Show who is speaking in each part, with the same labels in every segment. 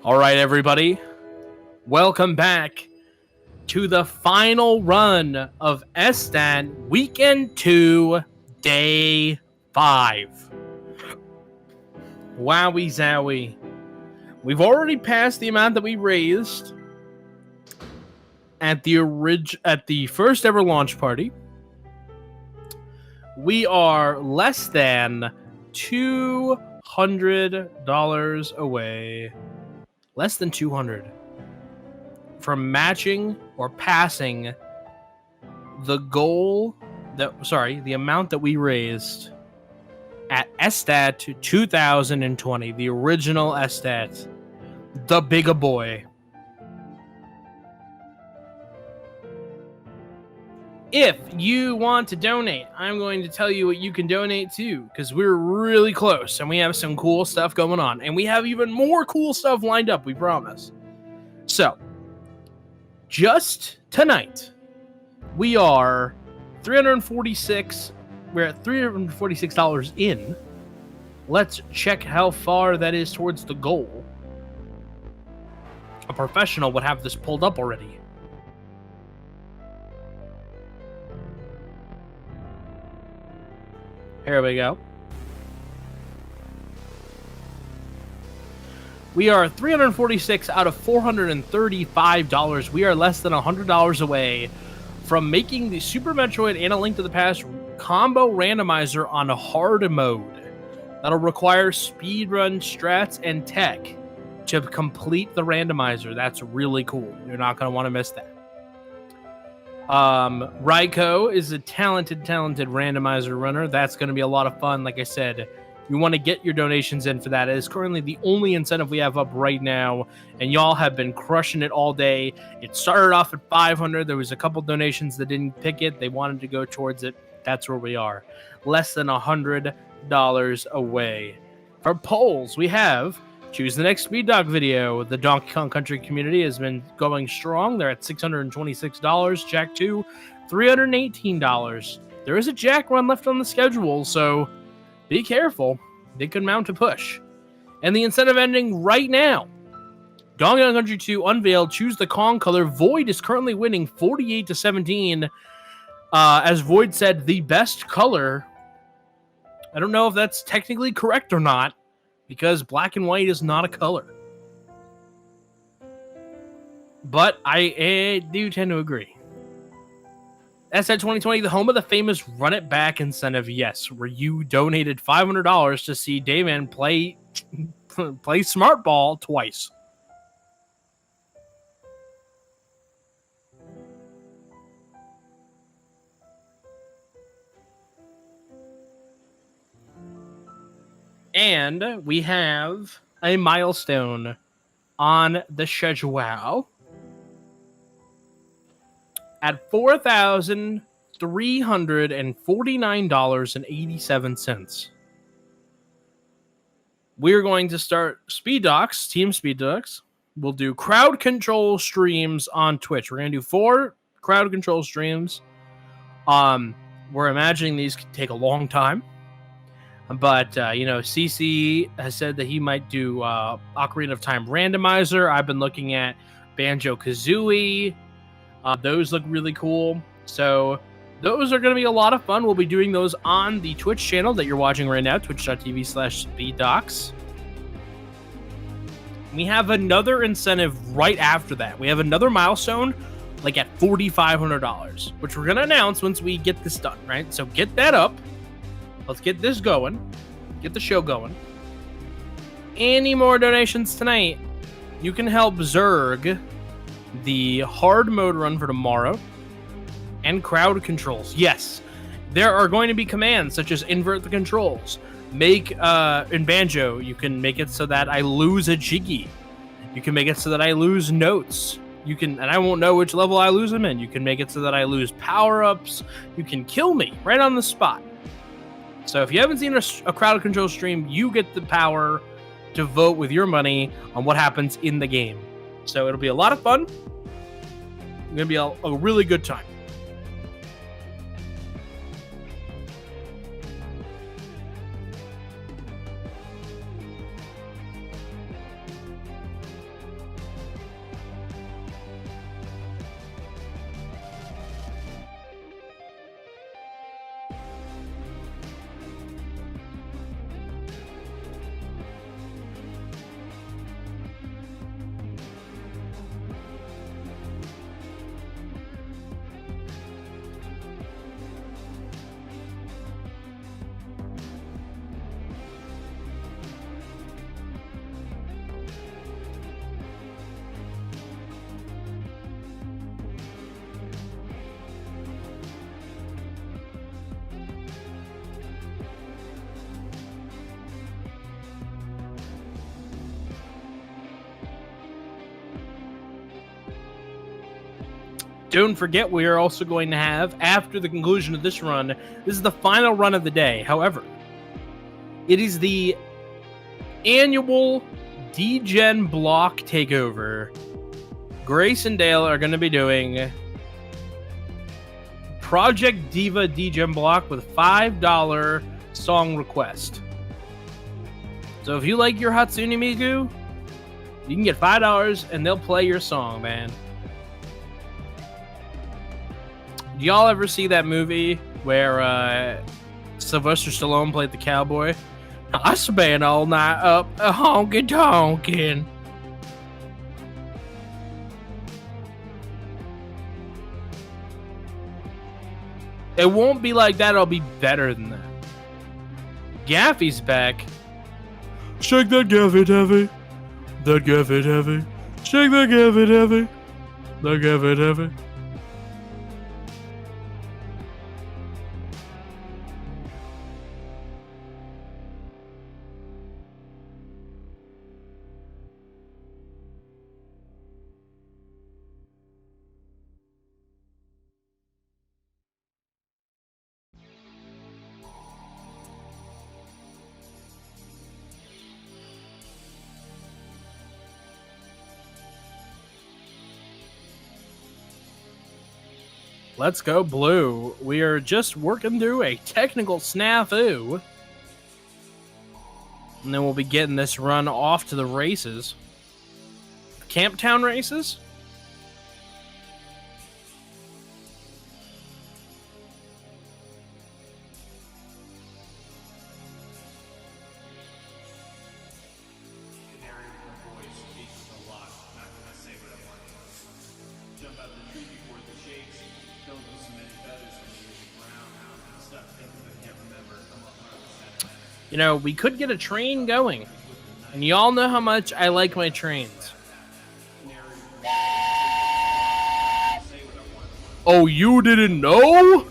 Speaker 1: All right, everybody. Welcome back to the final run of SDAT Weekend 2, Day 5. Wowie zowie. We've already passed the amount that we raised at the first ever launch party. We are less than $200 away. Less than 200 from matching or passing the the amount that we raised at SDAT 2020, the original SDAT, the bigger boy. If you want to donate, I'm going to tell you what you can donate to, because we're really close and we have some cool stuff going on, and we have even more cool stuff lined up, we promise. So, just tonight, we are we're at $346 in. Let's check how far that is towards the goal. A professional would have this pulled up already. Here we go. We are 346 out of $435. We are less than $100 away from making the Super Metroid and A Link to the Past combo randomizer on hard mode. That'll require speedrun strats and tech to complete the randomizer. That's really cool. You're not going to want to miss that. Raiko is a talented randomizer runner. That's going to be a lot of fun. Like I said, You want to get your donations in for that. It is currently the only incentive we have up right now, and y'all have been crushing it all day. It started off at 500. There was a couple donations that didn't pick it. They wanted to go towards it. That's where we are. Less than $100 away. For polls, we have choose the next Speed Dog video. The Donkey Kong Country community has been going strong. They're at $626. Jack 2, $318. There is a Jack run left on the schedule, so be careful. They could mount a push. And the incentive ending right now. Donkey Kong Country 2 Unveiled. Choose the Kong color. Void is currently winning 48-17. As Void said, the best color. I don't know if that's technically correct or not, because black and white is not a color. But I do tend to agree. SDAT 2020, the home of the famous Run It Back incentive, yes, where you donated $500 to see Dayman play Smart Ball twice. And we have a milestone on the schedule at $4,349.87. We're going to start Team Speed Docs. We'll do crowd control streams on Twitch. We're going to do 4 crowd control streams. We're imagining these could take a long time. But, CC has said that he might do Ocarina of Time Randomizer. I've been looking at Banjo-Kazooie. Those look really cool. So those are going to be a lot of fun. We'll be doing those on the Twitch channel that you're watching right now, twitch.tv/SpeedDocs. We have another incentive right after that. We have another milestone, like at $4,500, which we're going to announce once we get this done, right? So get that up. Let's get this going. Get the show going. Any more donations tonight? You can help Zerg the hard mode run for tomorrow and crowd controls. Yes, there are going to be commands such as invert the controls. Make in Banjo, you can make it so that I lose a Jiggy. You can make it so that I lose notes. You can, and I won't know which level I lose them in. You can make it so that I lose power-ups. You can kill me right on the spot. So if you haven't seen a crowd control stream, you get the power to vote with your money on what happens in the game. So it'll be a lot of fun. It's going to be a really good time. Don't forget, we are also going to have, after the conclusion of this run, this is the final run of the day. However, it is the annual D-Gen block takeover. Grace and Dale are going to be doing Project Diva D-Gen block with $5 song request. So if you like your Hatsune Miku, you can get $5 and they'll play your song, man. Do y'all ever see that movie where Sylvester Stallone played the cowboy? I spent all night up a honky-tonkin'. It won't be like that, it'll be better than that. Gaffy's back. Shake that Gaffy Taffy. That Gaffy Taffy. Shake that Gaffy Taffy. That Gaffy Taffy. Let's go blue. We are just working through a technical snafu. And then we'll be getting this run off to the races. Camptown races? You know, we could get a train going. And y'all know how much I like my trains. Oh, you didn't know?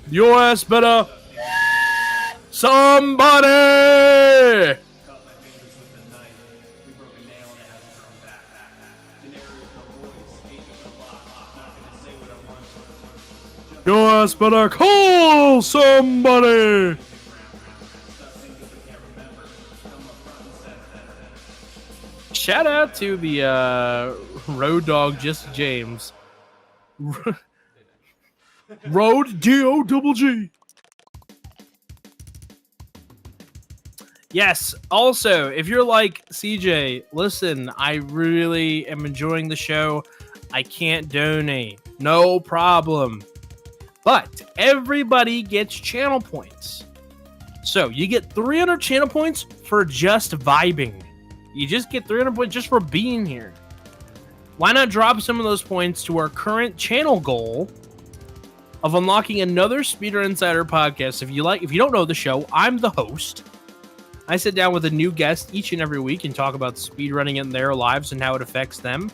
Speaker 1: Your ass better... Somebody! Your ass better call somebody! Shout out to the road dog, just James. Road D-O-double-G. Yes, also, if you're like, CJ, listen, I really am enjoying the show. I can't donate. No problem. But everybody gets channel points. So you get 300 channel points for just vibing. You just get 300 points just for being here. Why not drop some of those points to our current channel goal of unlocking another Speedrun Insider podcast? If you don't know the show, I'm the host. I sit down with a new guest each and every week and talk about speedrunning in their lives and how it affects them.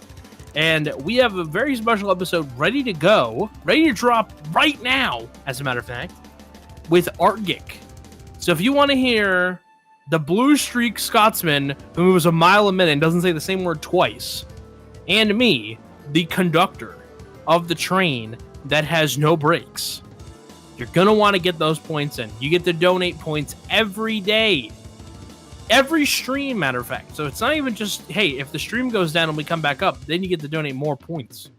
Speaker 1: And we have a very special episode ready to go, ready to drop right now, as a matter of fact, with Artgic. So if you want to hear the Blue Streak Scotsman who moves a mile a minute and doesn't say the same word twice, and me, the conductor of the train that has no brakes, you're going to want to get those points in. You get to donate points every day. Every stream, matter of fact. So it's not even just, hey, if the stream goes down and we come back up, then you get to donate more points.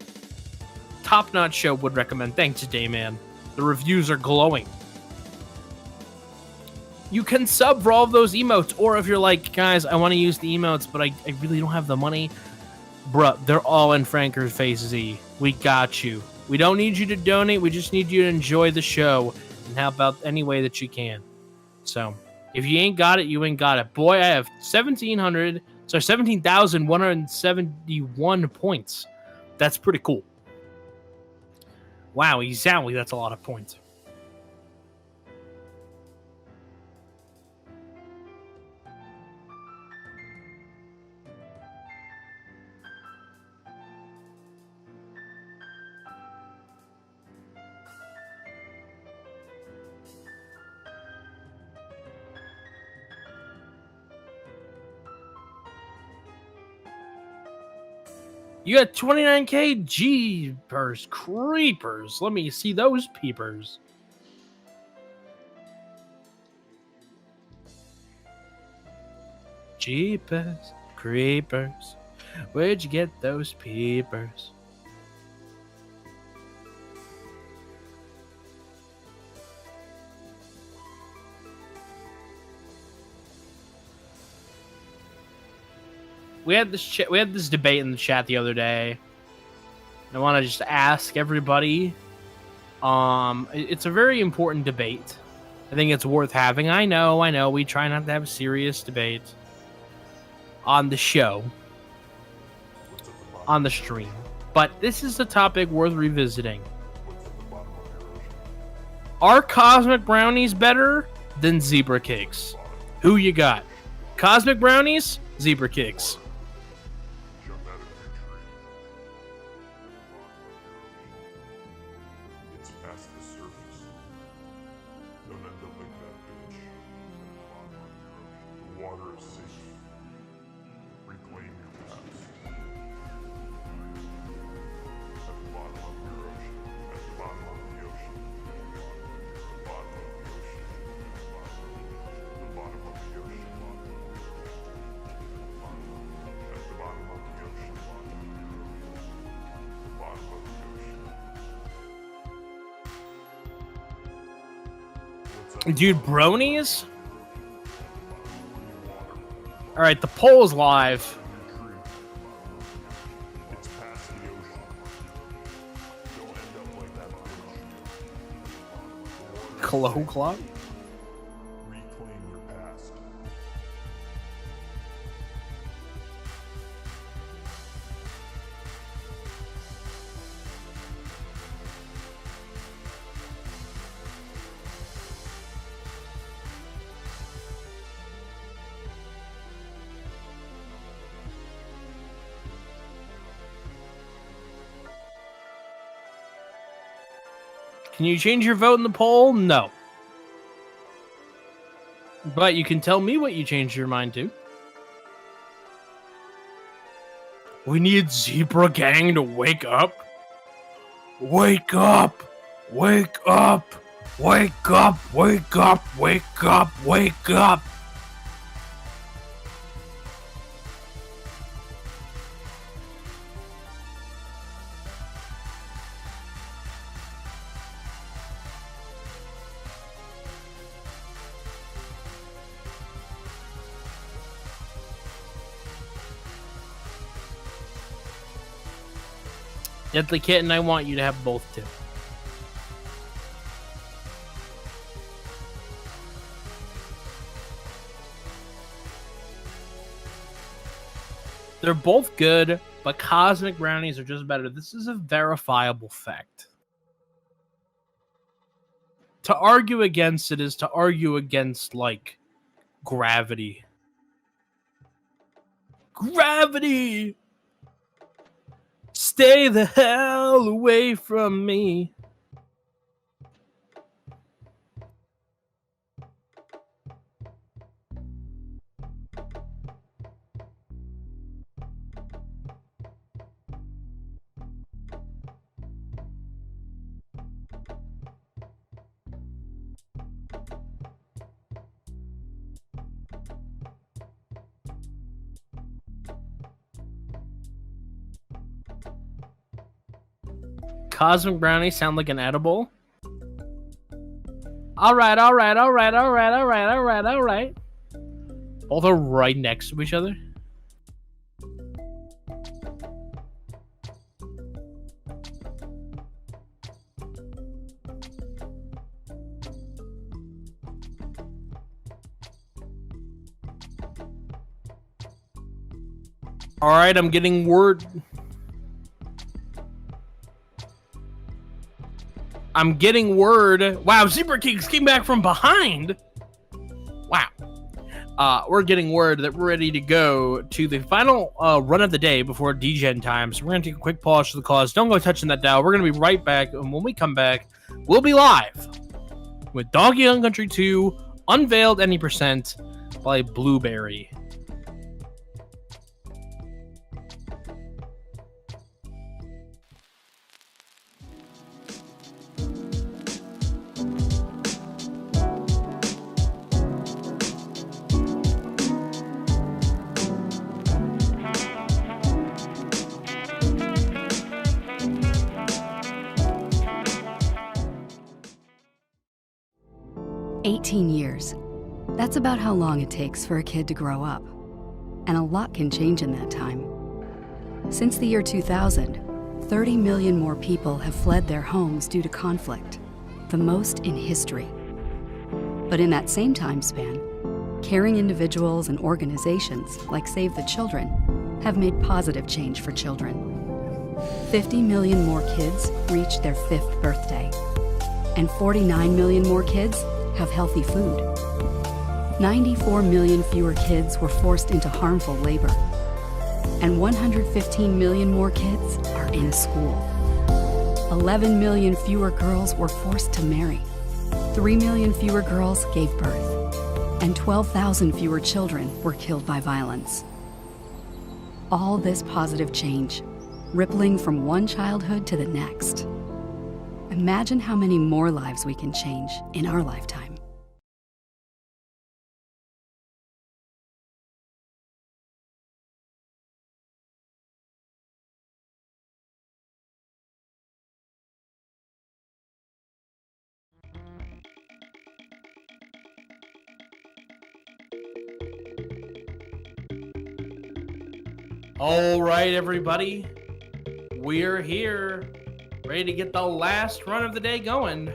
Speaker 1: Top-notch show, would recommend. Thanks, Dayman. The reviews are glowing. You can sub for all of those emotes, or if you're like, guys, I want to use the emotes, but I really don't have the money. Bruh, they're all in Franker's Face Z. We got you. We don't need you to donate. We just need you to enjoy the show and help out any way that you can. So... if you ain't got it, you ain't got it. Boy, I have 17,171 points. That's pretty cool. Wow, exactly. That's a lot of points. You got 29k Jeepers Creepers. Let me see those peepers. Jeepers Creepers. Where'd you get those peepers? We had this debate in the chat the other day. I want to just ask everybody. It's a very important debate. I think it's worth having. I know. We try not to have a serious debate on the show, on the stream. But this is a topic worth revisiting. Are Cosmic Brownies better than Zebra Cakes? Who you got? Cosmic Brownies? Zebra Cakes. Dude, bronies? Alright, the poll's live. Hello, clock. Can you change your vote in the poll? No. But you can tell me what you changed your mind to. We need Zebra Gang to wake up. Wake up! Wake up! Wake up! Wake up! Wake up! Wake up! Deadly Kitten, I want you to have both too. They're both good, but Cosmic Brownies are just better. This is a verifiable fact. To argue against it is to argue against, like, gravity. Gravity! Stay the hell away from me. Cosmic Brownies sound like an edible. Alright. Both are right next to each other. Alright, I'm getting word. Wow, Zebra Kings came back from behind. Wow. We're getting word that we're ready to go to the final run of the day before DGen time. So we're going to take a quick pause for the cause. Don't go touching that dial. We're going to be right back. And when we come back, we'll be live with Donkey Kong Country 2 Unveiled Any Percent by BlueBeary.
Speaker 2: Years. That's about how long it takes for a kid to grow up. And a lot can change in that time. Since the year 2000, 30 million more people have fled their homes due to conflict, the most in history. But in that same time span, caring individuals and organizations like Save the Children have made positive change for children. 50 million more kids reached their 5th birthday, and 49 million more kids have healthy food. 94 million fewer kids were forced into harmful labor, and 115 million more kids are in school. 11 million fewer girls were forced to marry. 3 million fewer girls gave birth, and 12,000 fewer children were killed by violence. All this positive change, rippling from one childhood to the next. Imagine how many more lives we can change in our lifetime.
Speaker 1: All right, everybody. We're here, ready to get the last run of the day going.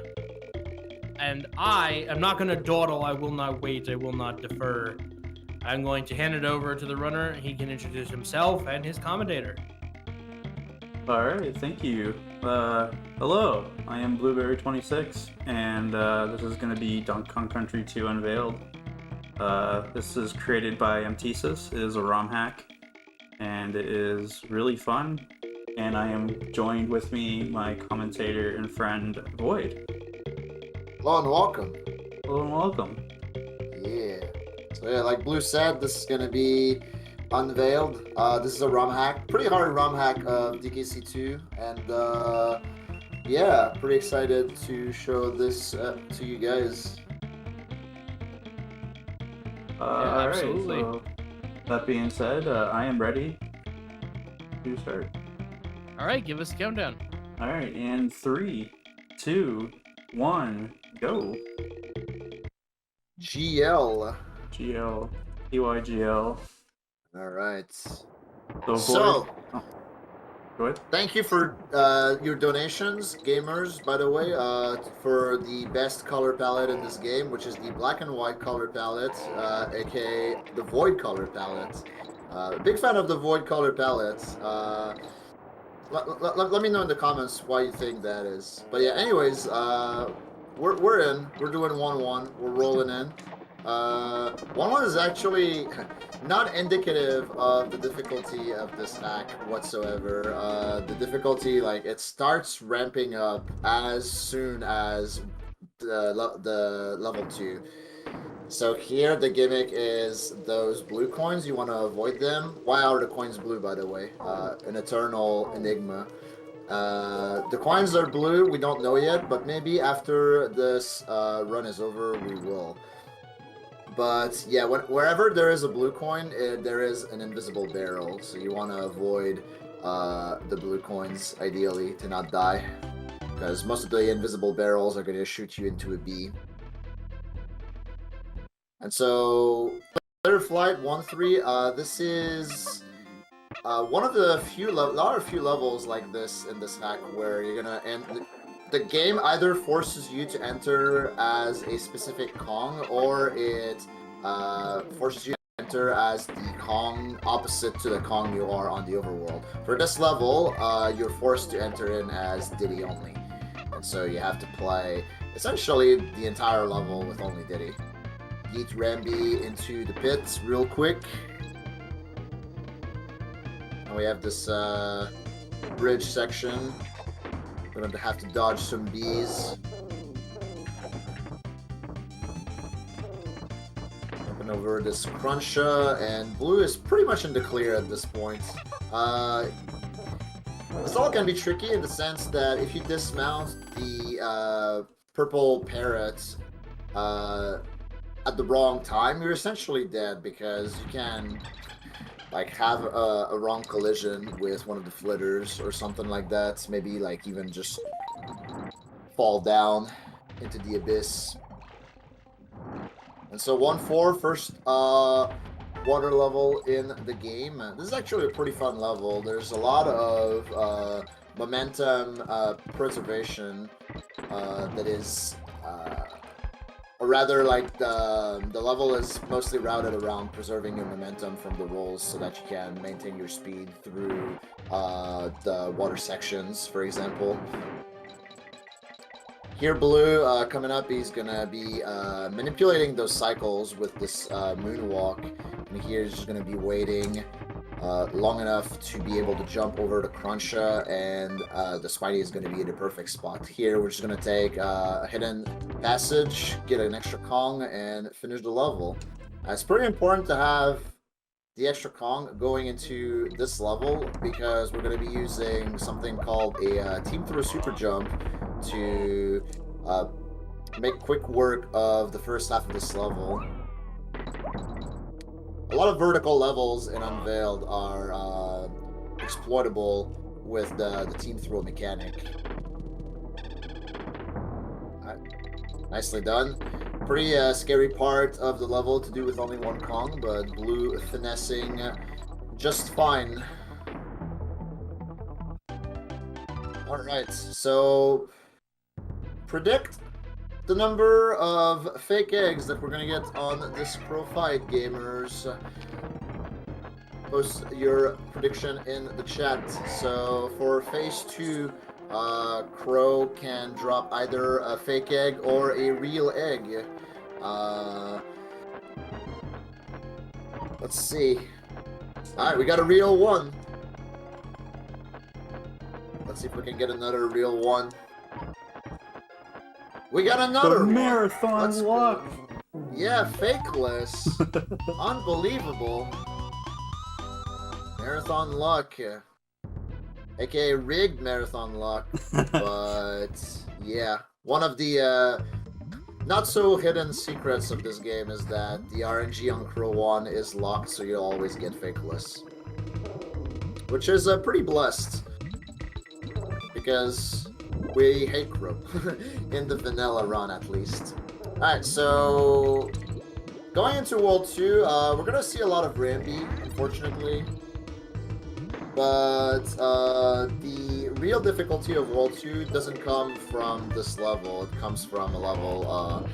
Speaker 1: And I am not going to dawdle. I will not wait. I will not defer. I'm going to hand it over to the runner. He can introduce himself and his commentator.
Speaker 3: All right, thank you. Hello, I am BlueBeary26, and this is going to be Donkey Kong Country 2 Unveiled. This is created by Ceaseless. It is a ROM hack, and it is really fun. And I am joined with me, my commentator and friend, Void.
Speaker 4: Hello and welcome.
Speaker 3: Hello and welcome.
Speaker 4: Yeah. So yeah, like Blue said, this is gonna be Unveiled. This is a ROM hack, pretty hard ROM hack of DKC2, and yeah, pretty excited to show this to you guys.
Speaker 1: Absolutely.
Speaker 3: All right, so that being said, I am ready to start.
Speaker 1: All right, give us a countdown.
Speaker 3: All right, and 3, 2, 1, go.
Speaker 4: GL.
Speaker 3: GL, PYGL.
Speaker 4: All right.
Speaker 3: So,
Speaker 4: So,
Speaker 3: go ahead.
Speaker 4: thank you for your donations, gamers, by the way, for the best color palette in this game, which is the black and white color palette, aka the Void color palette. Big fan of the Void color palette. Let me know in the comments why you think that is. But yeah, anyways, we're in. We're doing 1-1. We're rolling in. 1-1 is actually not indicative of the difficulty of this hack whatsoever. The difficulty, like, it starts ramping up as soon as the level 2. So here the gimmick is those blue coins, you want to avoid them. Why are the coins blue, by the way? An eternal enigma. The coins are blue, we don't know yet, but maybe after this run is over, we will. But yeah, wherever there is a blue coin, there is an invisible barrel. So you want to avoid the blue coins, ideally, to not die. Because most of the invisible barrels are going to shoot you into a bee. And so, Third Flight 1-3, this is one of the few levels like this in this hack where you're gonna end. The game either forces you to enter as a specific Kong, or it forces you to enter as the Kong opposite to the Kong you are on the overworld. For this level, you're forced to enter in as Diddy only. And so you have to play essentially the entire level with only Diddy. Yeet Rambi into the pits real quick. And we have this bridge section. We're going to have to dodge some bees. Jumping over this Cruncha, and Blue is pretty much in the clear at this point. This all can be tricky in the sense that if you dismount the purple parrot at the wrong time, you're essentially dead, because you can like have a wrong collision with one of the flitters or something like that. Maybe like even just fall down into the abyss. And so 1-4, first water level in the game. This is actually a pretty fun level. There's a lot of momentum preservation that is or rather, like, the level is mostly routed around preserving your momentum from the rolls so that you can maintain your speed through the water sections, for example. Here, Blue, coming up, he's gonna be manipulating those cycles with this moonwalk. And here he's just gonna be waiting long enough to be able to jump over to Cruncha, and the Spidey is going to be in the perfect spot. Here, we're just going to take a hidden passage, get an extra Kong, and finish the level. It's pretty important to have the extra Kong going into this level, because we're going to be using something called a Team Throw Super Jump to make quick work of the first half of this level. A lot of vertical levels in Unveiled are exploitable with the team throw mechanic. Nicely done. Pretty scary part of the level to do with only one Kong, but Blue finessing just fine. Alright, so predict the number of fake eggs that we're gonna get on this Crow fight, gamers. Post your prediction in the chat. So for phase 2, Crow can drop either a fake egg or a real egg. Let's see. Alright, we got a real one. Let's see if we can get another real one. We got another
Speaker 3: The
Speaker 4: one.
Speaker 3: marathon luck.
Speaker 4: Yeah, fakeless. Unbelievable. Marathon luck. AKA rigged marathon luck. But yeah, one of the not so hidden secrets of this game is that the RNG on Crow 1 is locked, so you always get fakeless. Which is pretty blessed. Because we hate Crow. In the vanilla run, at least. Alright, so going into World 2, we're gonna see a lot of Ramby, unfortunately. But the real difficulty of World 2 doesn't come from this level. It comes from a level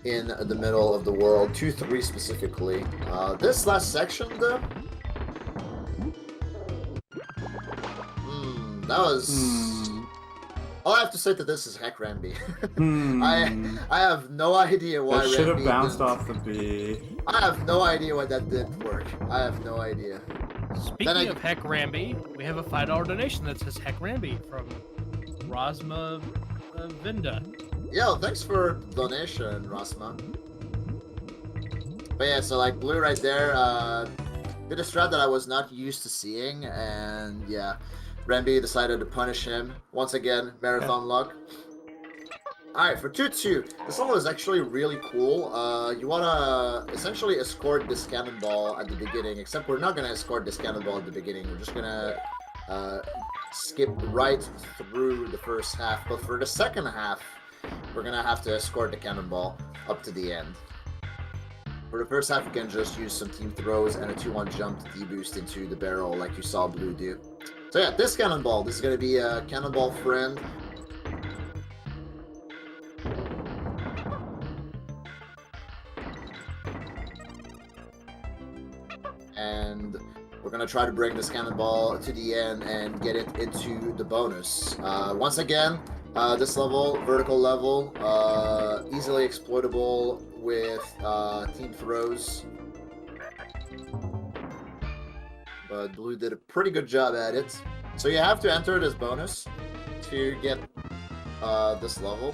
Speaker 4: in the middle of the world, 2-3 specifically. This last section, though, that was... All I have to say to this is heck Ramby. I have no idea why
Speaker 3: That should have
Speaker 4: Ramby
Speaker 3: bounced
Speaker 4: didn't-
Speaker 3: off the B.
Speaker 4: I have no idea why that didn't work. I have no idea.
Speaker 1: Speaking of Heck Ramby, we have a $5 donation that says Heck Ramby from Rosma Vinda.
Speaker 4: Yo, thanks for the donation, Rosma. But yeah, so like Blue right there, did a strat that I was not used to seeing, and yeah, Ramby decided to punish him. Once again, marathon luck. Alright, for 2-2, this level is actually really cool. You wanna essentially escort this cannonball at the beginning, except we're not gonna escort this cannonball at the beginning. We're just gonna skip right through the first half. But for the second half, we're gonna have to escort the cannonball up to the end. For the first half, you can just use some team throws and a 2-1 jump to deboost into the barrel like you saw Blue do. So yeah, this cannonball, this is gonna be a cannonball friend. And we're gonna try to bring this cannonball to the end and get it into the bonus. Once again, this level, vertical level, easily exploitable with team throws. But Blue did a pretty good job at it. So you have to enter this bonus to get this level.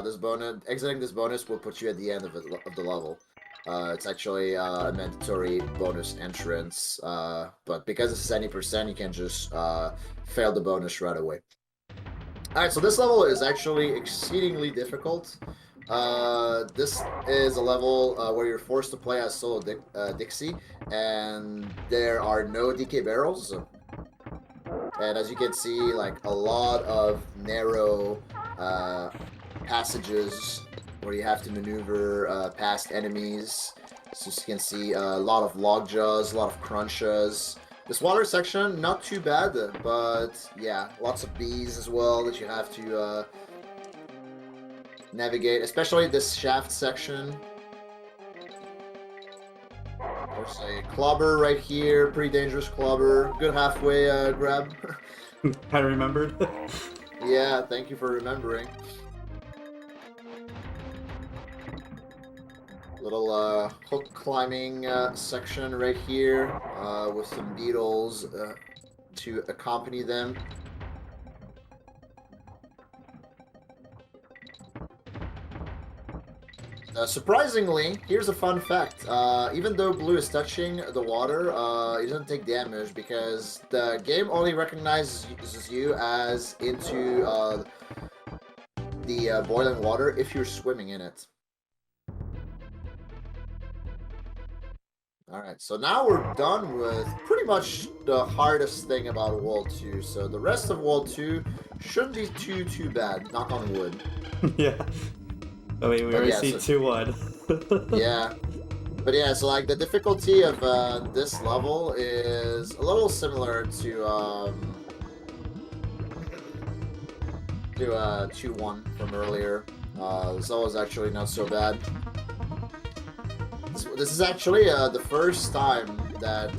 Speaker 4: This bonus, exiting this bonus will put you at the end of the level. It's actually a mandatory bonus entrance, but because it's 70%, you can just fail the bonus right away. Alright, so this level is actually exceedingly difficult. This is a level where you're forced to play as solo Dixie, and there are no DK barrels. And as you can see, like a lot of narrow passages where you have to maneuver past enemies. So you can see a lot of lockjaws, a lot of crunches. This water section, not too bad, but yeah, lots of bees as well that you have to navigate, especially this shaft section. There's a clobber right here, pretty dangerous clobber. Good halfway grab.
Speaker 3: I remembered.
Speaker 4: Yeah, thank you for remembering. Little hook climbing section right here with some beetles to accompany them. Surprisingly, here's a fun fact. Even though Blue is touching the water, he doesn't take damage because the game only recognizes you as into the boiling water if you're swimming in it. Alright, so now we're done with pretty much the hardest thing about World 2. So the rest of World 2 shouldn't be too bad, knock on wood.
Speaker 3: Yeah. Oh wait, we already see
Speaker 4: so,
Speaker 3: 2-1.
Speaker 4: Yeah. But yeah, so like the difficulty of this level is a little similar to 2-1 from earlier. This level is actually not so bad. This is actually the first time that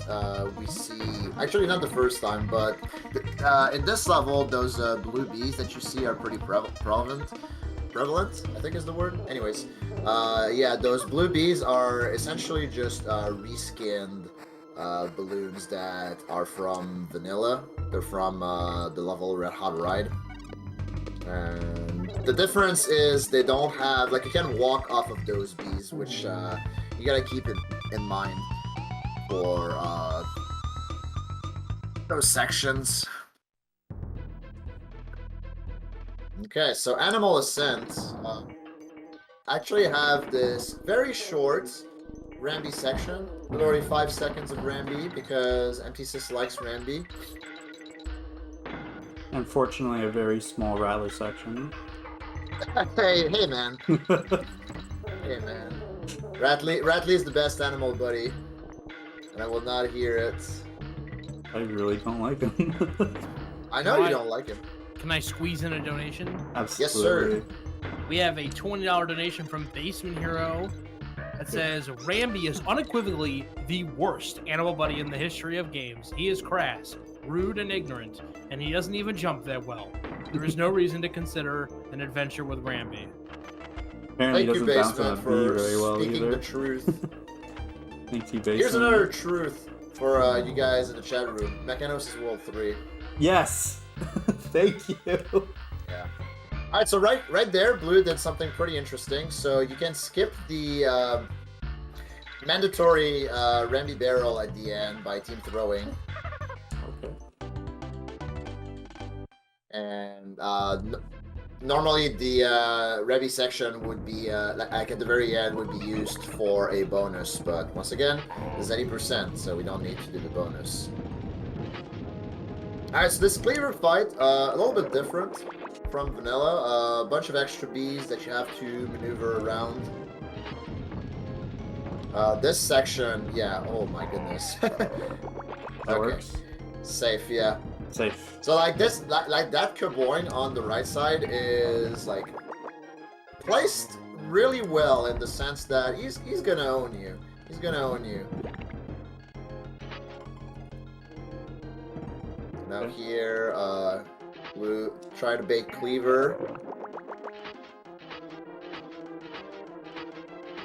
Speaker 4: we see... Actually, not the first time, but in this level, those blue bees that you see are pretty prevalent. Prevalent, I think is the word. Anyways, yeah, those blue bees are essentially just reskinned balloons that are from vanilla. They're from the level Red Hot Ride. And the difference is they don't have, like, you can walk off of those bees, which you gotta keep it in mind for those sections. Okay, so Animal Ascents actually have this very short Ramby section, literally 5 seconds of Ramby because MT6 likes Ramby.
Speaker 3: Unfortunately, a very small Radley section.
Speaker 4: Hey man. Hey man. Radley is the best animal buddy, and I will not hear it.
Speaker 3: I really don't like him.
Speaker 4: I know you don't like him.
Speaker 1: Can I squeeze in a donation?
Speaker 3: Absolutely.
Speaker 4: Yes, sir.
Speaker 1: We have a $20 donation from Basement Hero that says, Ramby is unequivocally the worst animal buddy in the history of games. He is crass, rude, and ignorant, and he doesn't even jump that well. There is no reason to consider an adventure with Ramby.
Speaker 3: Apparently
Speaker 4: Thank you,
Speaker 3: doesn't bounce on
Speaker 4: Basement,
Speaker 3: a
Speaker 4: for
Speaker 3: bee very well
Speaker 4: speaking
Speaker 3: either.
Speaker 4: the truth.
Speaker 3: Thank you, Basement.
Speaker 4: Here's another truth for you guys in the chat room. Mechanos is World 3.
Speaker 3: Yes! Thank you!
Speaker 4: Yeah. Alright, so right there, Blue did something pretty interesting. So you can skip the mandatory Ramby barrel at the end by team throwing.
Speaker 3: Okay.
Speaker 4: And normally the Ramby section would be, like at the very end, would be used for a bonus. But once again, there's 80%, so we don't need to do the bonus. Alright, so this Klinger fight, a little bit different from vanilla. A bunch of extra bees that you have to maneuver around. This section, yeah, oh my goodness.
Speaker 3: That works.
Speaker 4: Safe, yeah.
Speaker 3: Safe.
Speaker 4: So like this, like that Cauldron on the right side is like placed really well in the sense that he's gonna own you. He's gonna own you. Now here, Blue try to bait Cleaver.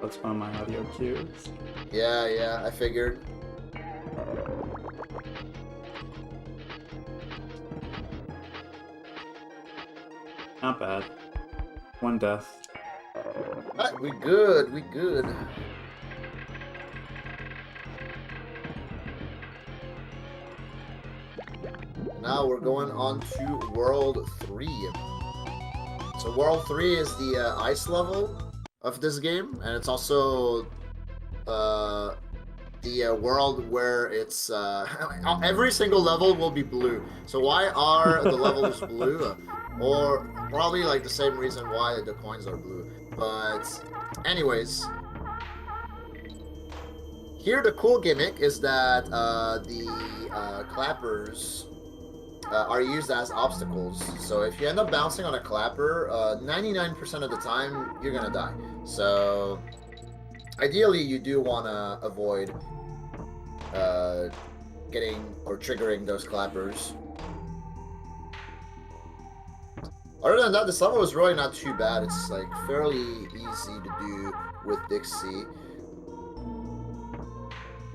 Speaker 3: That's one of my audio cues.
Speaker 4: Yeah, I figured.
Speaker 3: Not bad. One death.
Speaker 4: Alright, we good. Now we're going on to World 3. So World 3 is the ice level of this game, and it's also the world where it's every single level will be blue. So why are the levels blue? Or probably like the same reason why the coins are blue. But anyways, here the cool gimmick is that the clappers are used as obstacles. So if you end up bouncing on a clapper, 99% of the time you're gonna die. So ideally you do want to avoid getting or triggering those clappers. Other than that, this level is really not too bad. It's like fairly easy to do with Dixie.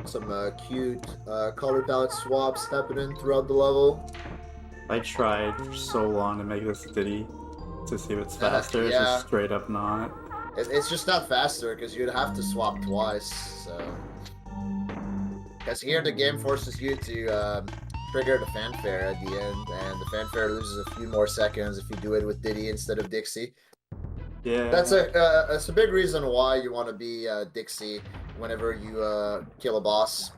Speaker 4: Some cute color palette swaps happening throughout the level.
Speaker 3: I tried for so long to make this Diddy to see if it's faster. It's
Speaker 4: Yeah.
Speaker 3: just straight up not.
Speaker 4: It's just not faster because you'd have to swap twice. So, because here the game forces you to trigger the fanfare at the end, and the fanfare loses a few more seconds if you do it with Diddy instead of Dixie.
Speaker 3: Yeah.
Speaker 4: That's a big reason why you want to be Dixie whenever you kill a boss.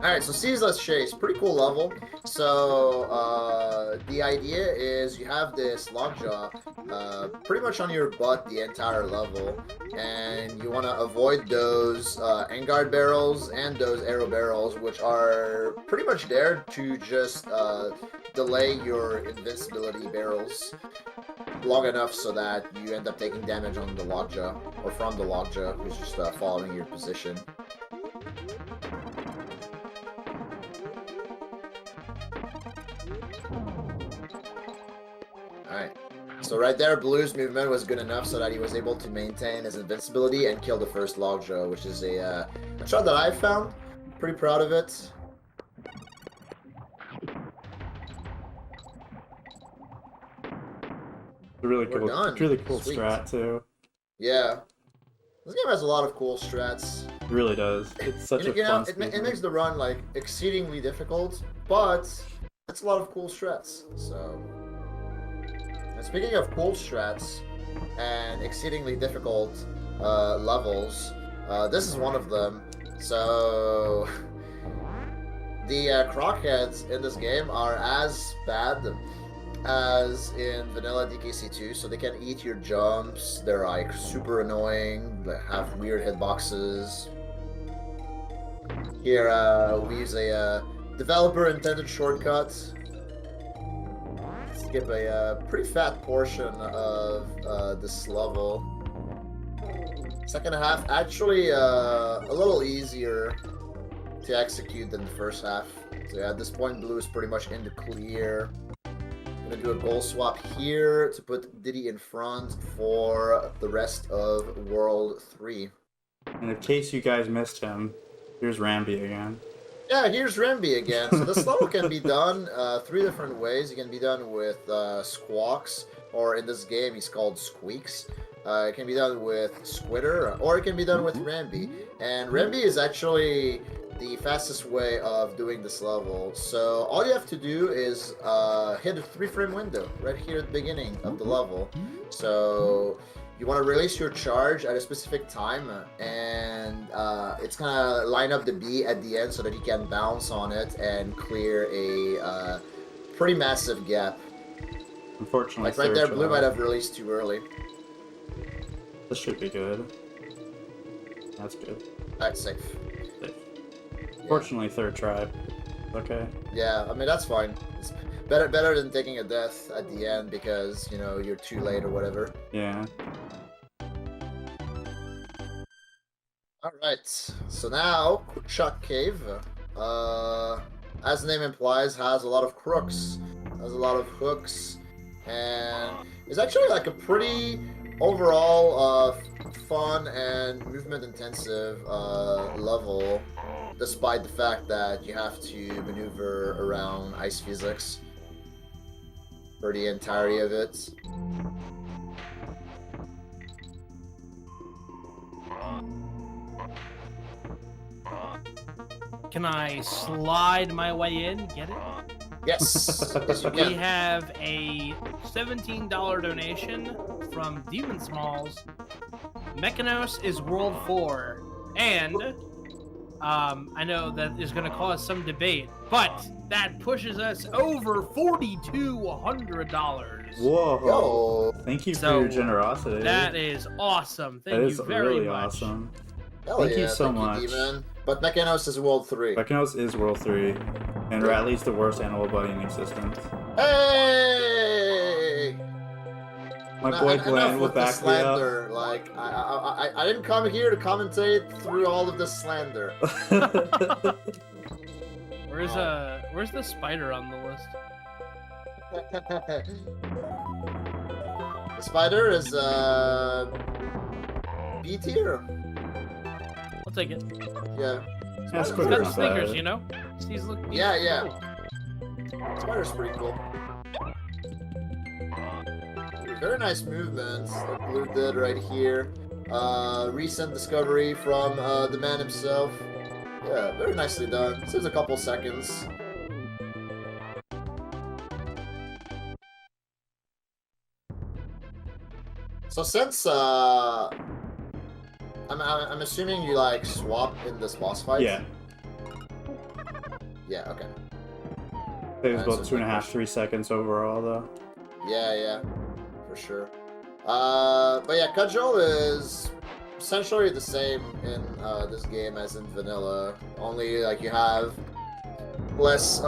Speaker 4: Alright, so Ceaseless Chase, pretty cool level. So, the idea is you have this lockjaw pretty much on your butt the entire level, and you want to avoid those Engard barrels and those arrow barrels, which are pretty much there to just delay your invincibility barrels long enough so that you end up taking damage on the lockjaw, or from the lockjaw, who's just following your position. Alright, so right there, Blue's movement was good enough so that he was able to maintain his invincibility and kill the first lockjaw, which is a shot that I found. Pretty proud of it.
Speaker 3: Really cool.
Speaker 4: Done.
Speaker 3: Really cool
Speaker 4: Sweet.
Speaker 3: strat too.
Speaker 4: Yeah. This game has a lot of cool strats.
Speaker 3: It really does. It's such a fun
Speaker 4: it makes the run like exceedingly difficult, but it's a lot of cool strats. So, and speaking of cool strats and exceedingly difficult levels, this is one of them. So, the crockheads in this game are as bad as in vanilla DKC2, so they can eat your jumps. They're like super annoying. They have weird hitboxes. Here we use a developer intended shortcut. Skip a pretty fat portion of this level. Second half actually a little easier to execute than the first half. So yeah, at this point Blue is pretty much in the clear. Gonna do a goal swap here to put Diddy in front for the rest of World 3.
Speaker 3: And in case you guys missed him, here's Ramby again.
Speaker 4: Yeah, here's Ramby again. So this level can be done 3 different ways. It can be done with Squawks, or in this game he's called Squeaks. It can be done with Squitter, or it can be done with Ramby. And Ramby is actually the fastest way of doing this level. So all you have to do is hit a 3-frame window right here at the beginning of the level. So you want to release your charge at a specific time, and it's gonna line up the B at the end so that you can bounce on it and clear a pretty massive gap.
Speaker 3: Unfortunately,
Speaker 4: like right there, Blue might have released too early.
Speaker 3: This should be good. That's good.
Speaker 4: That's safe.
Speaker 3: Fortunately, third try. Okay.
Speaker 4: Yeah, I mean that's fine. It's better than taking a death at the end because you know you're too late or whatever.
Speaker 3: Yeah.
Speaker 4: All right. So now Quickshot Cave, as the name implies, has a lot of crooks, has a lot of hooks, and it's actually like a pretty overall fun and movement intensive level. Despite the fact that you have to maneuver around ice physics for the entirety of it.
Speaker 1: Can I slide my way in? Get it?
Speaker 4: Yes, yes you
Speaker 1: We
Speaker 4: can.
Speaker 1: have a $17 donation from Demon Smalls. Mechanos is World 4, and I know that is going to cause some debate, but that pushes us over $4,200.
Speaker 3: Whoa!
Speaker 4: Yo,
Speaker 3: Thank you for
Speaker 1: So,
Speaker 3: your generosity.
Speaker 1: That is awesome.
Speaker 3: That
Speaker 1: Thank
Speaker 3: is
Speaker 1: you very
Speaker 3: really
Speaker 1: much.
Speaker 3: awesome.
Speaker 4: hell
Speaker 3: Thank you
Speaker 4: yeah,
Speaker 3: so
Speaker 4: thank
Speaker 3: much.
Speaker 4: you, D-Man. But Mechanos is World 3.
Speaker 3: Mechanos is World 3, and Radley's the worst animal buddy in existence.
Speaker 4: Hey!
Speaker 3: My boy
Speaker 4: Enough
Speaker 3: Glenn will
Speaker 4: with the
Speaker 3: back me up.
Speaker 4: slander. Like I didn't come here to commentate through all of this slander.
Speaker 1: Where's the spider on the list?
Speaker 4: The spider is B tier.
Speaker 1: I'll take it.
Speaker 4: Yeah.
Speaker 3: Yeah,
Speaker 1: It's
Speaker 3: Squidward's
Speaker 1: got
Speaker 3: not
Speaker 1: sneakers,
Speaker 3: bad.
Speaker 1: you know. These look.
Speaker 4: Yeah, yeah. Spider's pretty cool. Very nice movements that Blue did right here. Recent discovery from the man himself. Yeah, very nicely done. Saves a couple seconds. So since I'm assuming you like swap in this boss fight.
Speaker 3: Yeah.
Speaker 4: Yeah, okay.
Speaker 3: It was
Speaker 4: Alright,
Speaker 3: about
Speaker 4: so
Speaker 3: 2.5, 3 seconds overall, though.
Speaker 4: Yeah, for sure. But yeah, Cudgel is essentially the same in this game as in vanilla. Only like you have less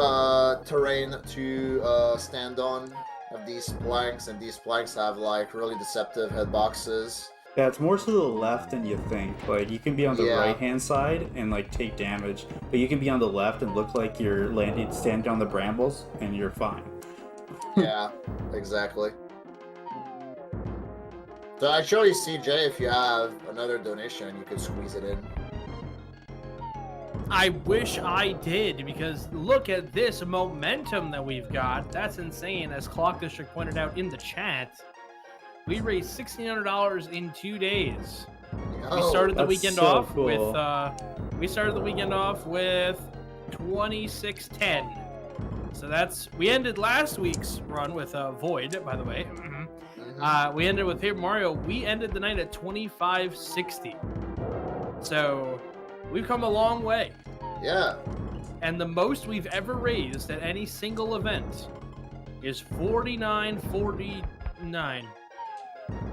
Speaker 4: terrain to stand on of these planks, and these planks have like really deceptive hitboxes.
Speaker 3: Yeah, it's more to the left than you think. Like, you can be on the
Speaker 4: Yeah.
Speaker 3: right-hand side and, like, take damage, but you can be on the left and look like you're standing on the brambles, and you're fine.
Speaker 4: Yeah, exactly. So actually, CJ, if you have another donation, you could squeeze it in.
Speaker 1: I wish I did, because look at this momentum that we've got. That's insane, as Clock District pointed out in the chat. We raised $1,600 in 2 days. We started the weekend off
Speaker 3: cool.
Speaker 1: with 2610. So we ended last week's run with Void, by the way. We ended with Paper Mario. We ended the night at 2560. So we've come a long way.
Speaker 4: Yeah.
Speaker 1: And the most we've ever raised at any single event is 49.49.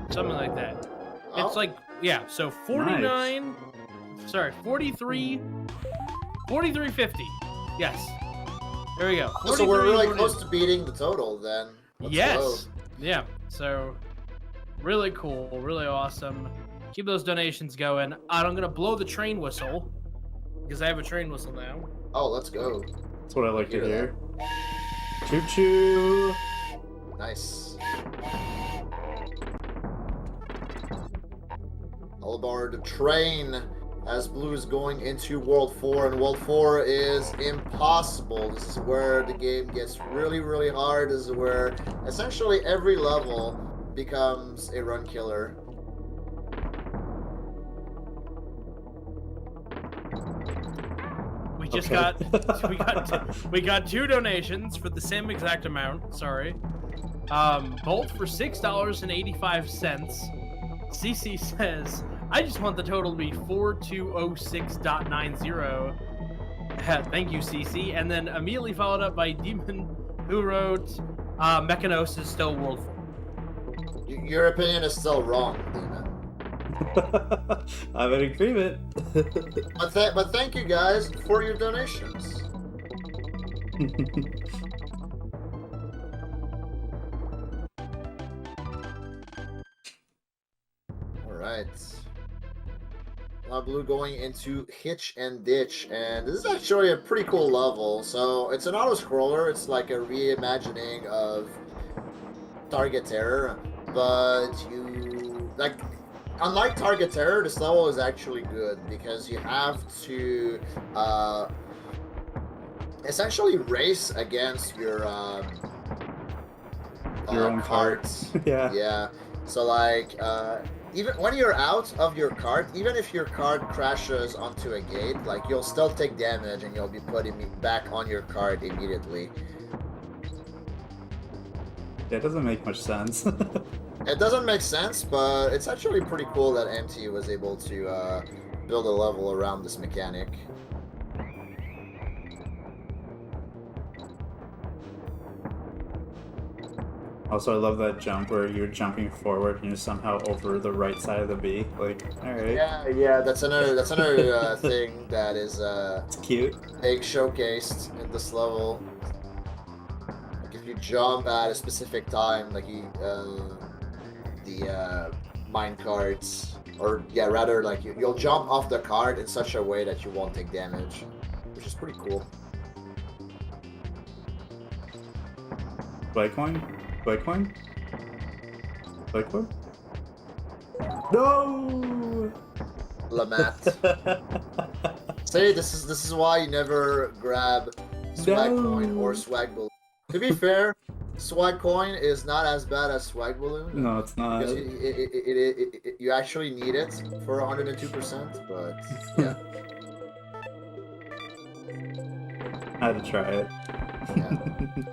Speaker 1: Something like that.
Speaker 4: Oh.
Speaker 1: It's like, yeah, so 49, sorry, 43.50. Yes. There we go.
Speaker 4: So we're really close to beating the total then. Let's go.
Speaker 1: Yeah. So really cool, really awesome. Keep those donations going. I'm going to blow the train whistle because I have a train whistle now.
Speaker 4: Oh, let's go.
Speaker 3: That's what I like to hear. Choo-choo!
Speaker 4: Nice. All aboard the train as Blue is going into World 4, and World 4 is impossible. This is where the game gets really, really hard. This is where essentially every level becomes a run killer.
Speaker 1: We just
Speaker 3: Okay.
Speaker 1: we got 2 donations for the same exact amount. Sorry, both for $6.85. CC says, "I just want the total to be 4206.90." Thank you, CC. And then immediately followed up by Demon, who wrote, "Mechanos is still World 4."
Speaker 4: Your opinion is still wrong, Demon.
Speaker 3: I'm in agreement.
Speaker 4: But thank you guys for your donations. Alright. Now Blue going into Hitch and Ditch, and this is actually a pretty cool level. So it's an auto-scroller, it's like a reimagining of Target Terror, but unlike Target Terror, this level is actually good because you have to essentially race against your
Speaker 3: own
Speaker 4: carts.
Speaker 3: Yeah.
Speaker 4: Yeah. So like even when you're out of your cart, even if your cart crashes onto a gate, like you'll still take damage and you'll be put back on your cart immediately.
Speaker 3: That doesn't make much sense.
Speaker 4: It doesn't make sense, but it's actually pretty cool that MT was able to build a level around this mechanic.
Speaker 3: Also, I love that jump where you're jumping forward and you're somehow over the right side of the B. Like, alright.
Speaker 4: Yeah, that's another thing that is
Speaker 3: It's cute.
Speaker 4: big showcased in this level. Like if you jump at a specific time, like the mine carts, or yeah, rather like you'll jump off the cart in such a way that you won't take damage, which is pretty cool.
Speaker 3: Bitcoin? Bitcoin? Bitcoin? No!
Speaker 4: Lamat. See, this is why you never grab swag coin or swag balloon. To be fair, swag coin is not as bad as swag balloon.
Speaker 3: No, it's not.
Speaker 4: Because you actually need it for 102%, but yeah.
Speaker 3: I had to try it.
Speaker 4: Yeah.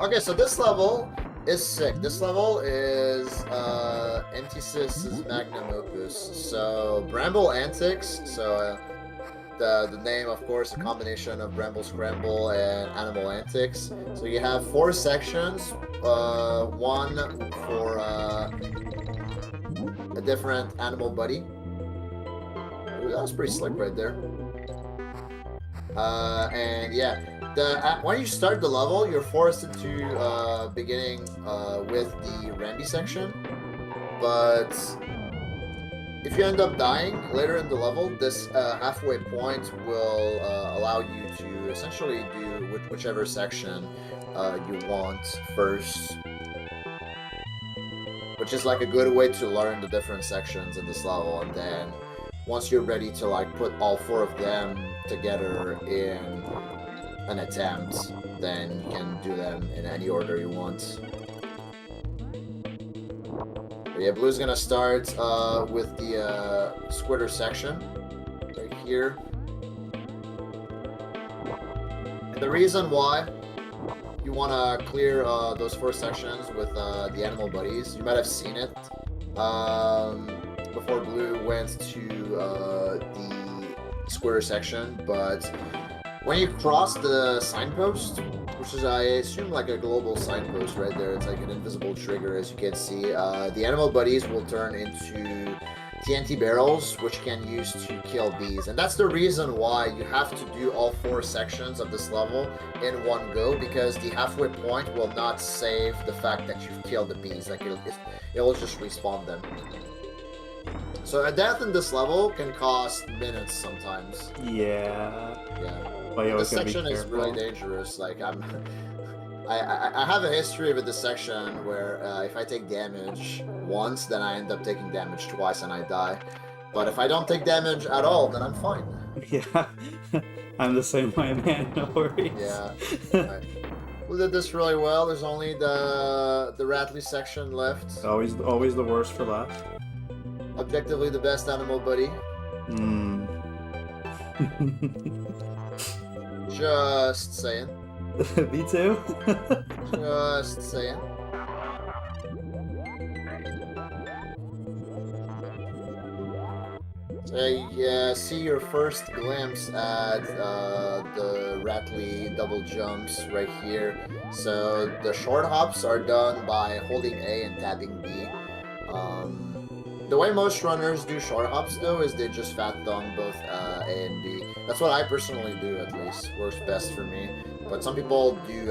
Speaker 4: Okay, so this level is sick. This level is MTSys's magnum opus. So Bramble Antics. So the name, of course, a combination of Bramble Scramble and Animal Antics. So you have 4 sections, one for a different animal buddy. Ooh, that was pretty slick right there. And yeah, when you start the level, you're forced into beginning with the Ramby section, but if you end up dying later in the level, this halfway point will allow you to essentially do whichever section you want first, which is like a good way to learn the different sections in this level, and then once you're ready to like put all 4 of them together in an attempt, then you can do them in any order you want. But yeah, Blue's gonna start with the Squitter section right here. And the reason why you want to clear those 4 sections with the animal buddies, you might have seen it before Blue went to the Squitter section, but when you cross the signpost, which is, I assume, like a global signpost right there, it's like an invisible trigger, as you can see, the animal buddies will turn into TNT barrels, which you can use to kill bees. And that's the reason why you have to do all 4 sections of this level in one go, because the halfway point will not save the fact that you've killed the bees. Like, it'll just respawn them. So a death in this level can cost minutes sometimes.
Speaker 3: Yeah.
Speaker 4: Yeah.
Speaker 3: Well,
Speaker 4: This section is really dangerous. Like, I have a history with this section where if I take damage once, then I end up taking damage twice and I die. But if I don't take damage at all, then I'm fine.
Speaker 3: Yeah. I'm the same way, man. No worries.
Speaker 4: Yeah. Right. We did this really well. There's only the Radley section left.
Speaker 3: Always the worst for last.
Speaker 4: Objectively the best animal buddy. Just saying.
Speaker 3: Me too.
Speaker 4: Just saying. So you see your first glimpse at the Radley double jumps right here. So the short hops are done by holding A and tapping B. The way most runners do short hops, though, is they just fat thumb both A and B. That's what I personally do, at least. Works best for me. But some people do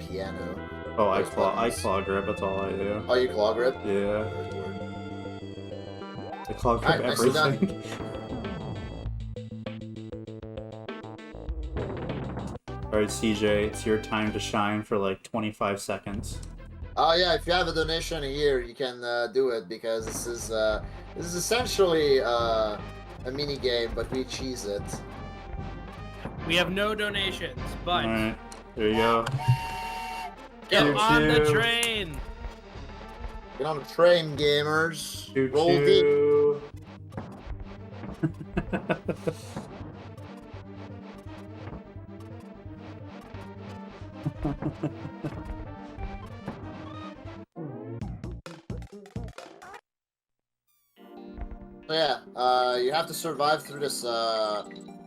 Speaker 4: piano.
Speaker 3: Oh, I claw grip. That's all I do.
Speaker 4: Oh, you claw grip?
Speaker 3: Yeah. I claw grip everything. Alright, CJ, it's your time to shine for like 25 seconds.
Speaker 4: Oh yeah, if you have a donation here, you can do it, because this is essentially a mini game, but we cheese it.
Speaker 1: We have no donations, but
Speaker 3: Alright, there you go.
Speaker 1: get
Speaker 3: Choo
Speaker 1: on the
Speaker 3: choo.
Speaker 1: train.
Speaker 4: Get on the train, gamers.
Speaker 3: Choo
Speaker 4: Roll deep.
Speaker 3: choo.
Speaker 4: So yeah, you have to survive through this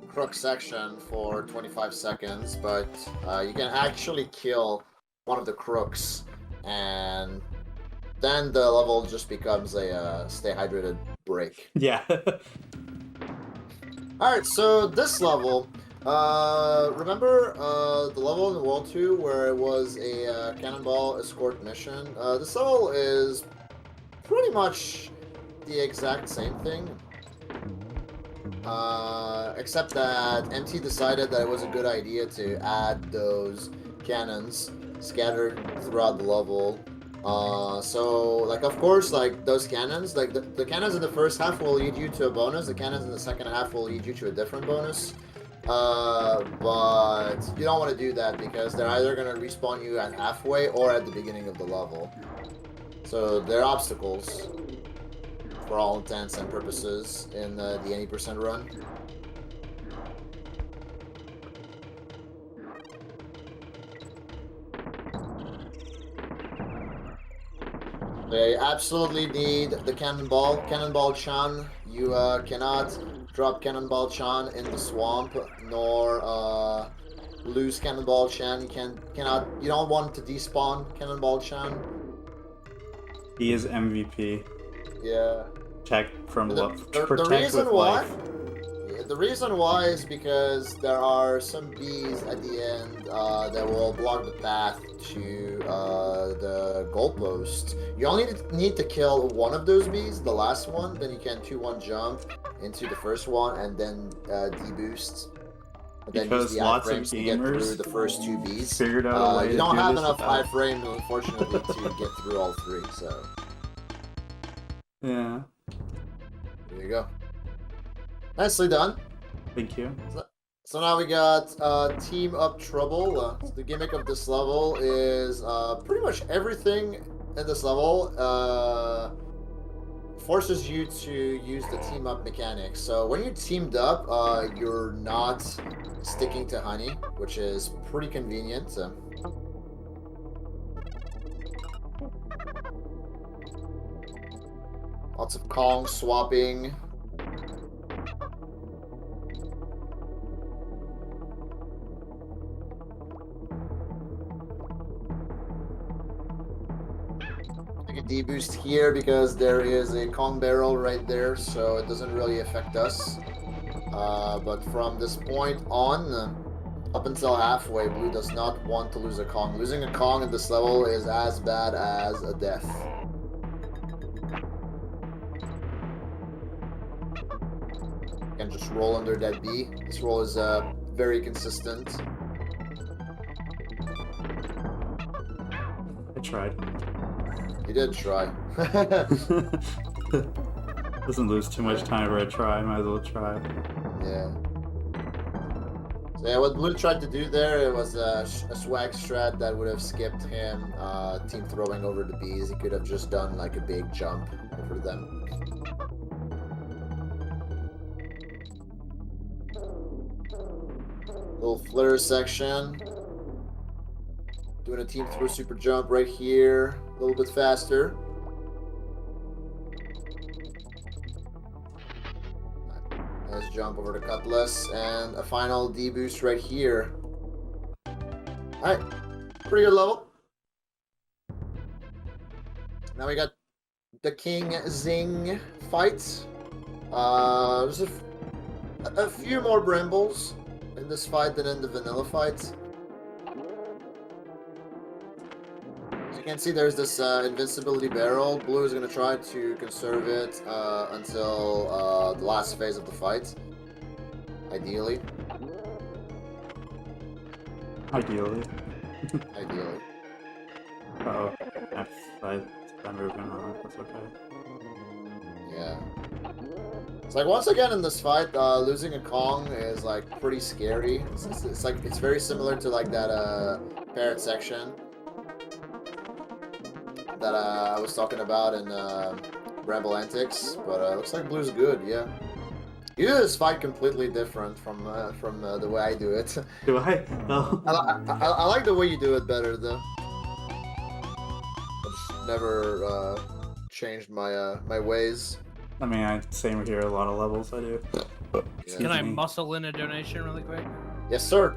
Speaker 4: crook section for 25 seconds, but you can actually kill one of the crooks, and then the level just becomes a stay hydrated break.
Speaker 3: Yeah.
Speaker 4: Alright, so this level, remember the level in World 2 where it was a cannonball escort mission? This level is pretty much the exact same thing, except that MT decided that it was a good idea to add those cannons scattered throughout the level. So, like, of course, like, those cannons, like, the cannons in the first half will lead you to a bonus, the cannons in the second half will lead you to a different bonus. But you don't want to do that, because they're either going to respawn you at halfway or at the beginning of the level. So, they're obstacles, for all intents and purposes, in the any percent run. They absolutely need the cannonball. Cannonball Chan, you cannot drop Cannonball Chan in the swamp, nor lose Cannonball Chan. You don't want to despawn Cannonball Chan.
Speaker 3: He is MVP.
Speaker 4: Yeah.
Speaker 3: Protect from
Speaker 4: The
Speaker 3: protect with life.
Speaker 4: The reason why is because there are some bees at the end that will block the path to the goalpost. You only need to kill one of those bees, the last one, then you can 2-1 jump into the first one and then deboost. And then use
Speaker 3: Because
Speaker 4: the
Speaker 3: lots of
Speaker 4: iframes to get through
Speaker 3: gamers
Speaker 4: the first 2 bees.
Speaker 3: figured out a way
Speaker 4: you
Speaker 3: to
Speaker 4: don't
Speaker 3: do
Speaker 4: have
Speaker 3: this
Speaker 4: enough
Speaker 3: without-
Speaker 4: iframes, unfortunately, to get through all 3, so
Speaker 3: Yeah.
Speaker 4: there you go. Nicely done.
Speaker 3: Thank you.
Speaker 4: So now we got Team Up Trouble. The gimmick of this level is pretty much everything in this level forces you to use the team up mechanics. So when you're teamed up, you're not sticking to honey, which is pretty convenient. Lots of Kong swapping. Deboost here because there is a Kong barrel right there, so it doesn't really affect us. But from this point on, up until halfway, Blue does not want to lose a Kong. Losing a Kong at this level is as bad as a death. You can just roll under that B. This roll is very consistent.
Speaker 3: I tried.
Speaker 4: You did try.
Speaker 3: Doesn't lose too much time where I try. Might as well try.
Speaker 4: Yeah. So yeah, what Blue tried to do there, it was a swag strat that would have skipped him team throwing over the bees. He could have just done like a big jump over them. Little flitter section. Doing a team throw super jump right here. A little bit faster. Nice jump over the Cutlass. And a final D-boost right here. Alright. Pretty good level. Now we got the King Zing fight. There's a few more Brimbles in this fight than in the vanilla fight. As you can see, there's this invincibility barrel. Blue is going to try to conserve it until the last phase of the fight, ideally.
Speaker 3: Ideally.
Speaker 4: Ideally.
Speaker 3: Uh-oh. I'm moving on. That's okay.
Speaker 4: Yeah. It's like, once again in this fight, losing a Kong is like pretty scary. It's like, it's very similar to like that parrot section that I was talking about in Ramble Antics, but looks like Blue's good, yeah. You do this fight completely different from the way I do it.
Speaker 3: Do I? No.
Speaker 4: I like the way you do it better, though. I've just never changed my my ways.
Speaker 3: I mean, same here. A lot of levels I do.
Speaker 4: Yeah.
Speaker 1: Can I muscle in a donation really quick?
Speaker 4: Yes, sir.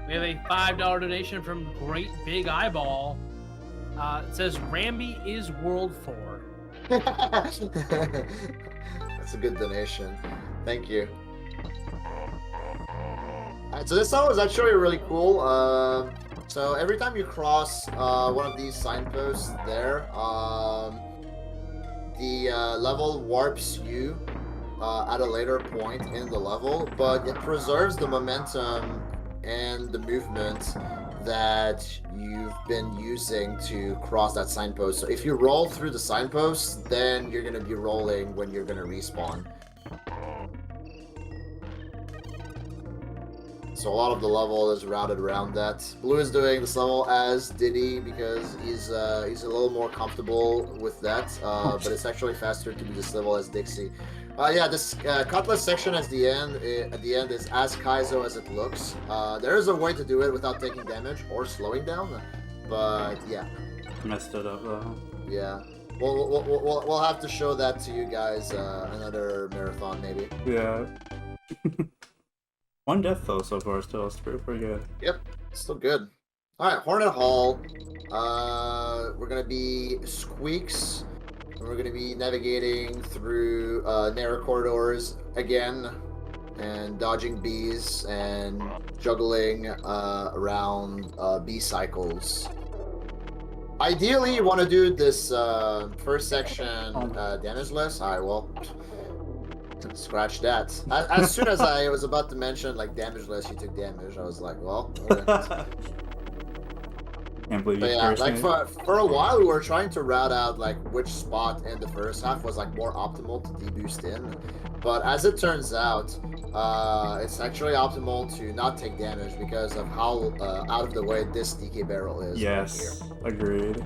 Speaker 1: We have a $5 donation from Great Big Eyeball. It says Ramby is World 4.
Speaker 4: That's a good donation. Thank you. Alright, so this level is actually really cool. So every time you cross one of these signposts there, the level warps you at a later point in the level, but it preserves the momentum and the movement that you've been using to cross that signpost. So if you roll through the signpost, then you're going to be rolling when you're going to respawn. So a lot of the level is routed around that. Blue is doing this level as Diddy because he's a little more comfortable with that, but it's actually faster to do this level as Dixie. Yeah, this Cutlass section at the end is as Kaizo as it looks. There is a way to do it without taking damage or slowing down, but yeah.
Speaker 3: Messed it up though.
Speaker 4: Yeah. We'll have to show that to you guys another marathon maybe.
Speaker 3: Yeah. One death though so far still. It's pretty good.
Speaker 4: Yep, still good. All right, Hornet Hall. We're gonna be Squeaks. And we're gonna be navigating through narrow corridors again, and dodging bees and juggling around bee cycles. Ideally, you want to do this first section damageless. All right, well, scratch that. As soon as I was about to mention like damageless, you took damage. I was like, well.
Speaker 3: Can't believe
Speaker 4: But
Speaker 3: you
Speaker 4: yeah,
Speaker 3: cursed
Speaker 4: like
Speaker 3: me.
Speaker 4: for a while we were trying to route out like which spot in the first half was like more optimal to deboost in, but as it turns out, it's actually optimal to not take damage because of how out of the way this DK barrel is.
Speaker 3: Yes, agreed.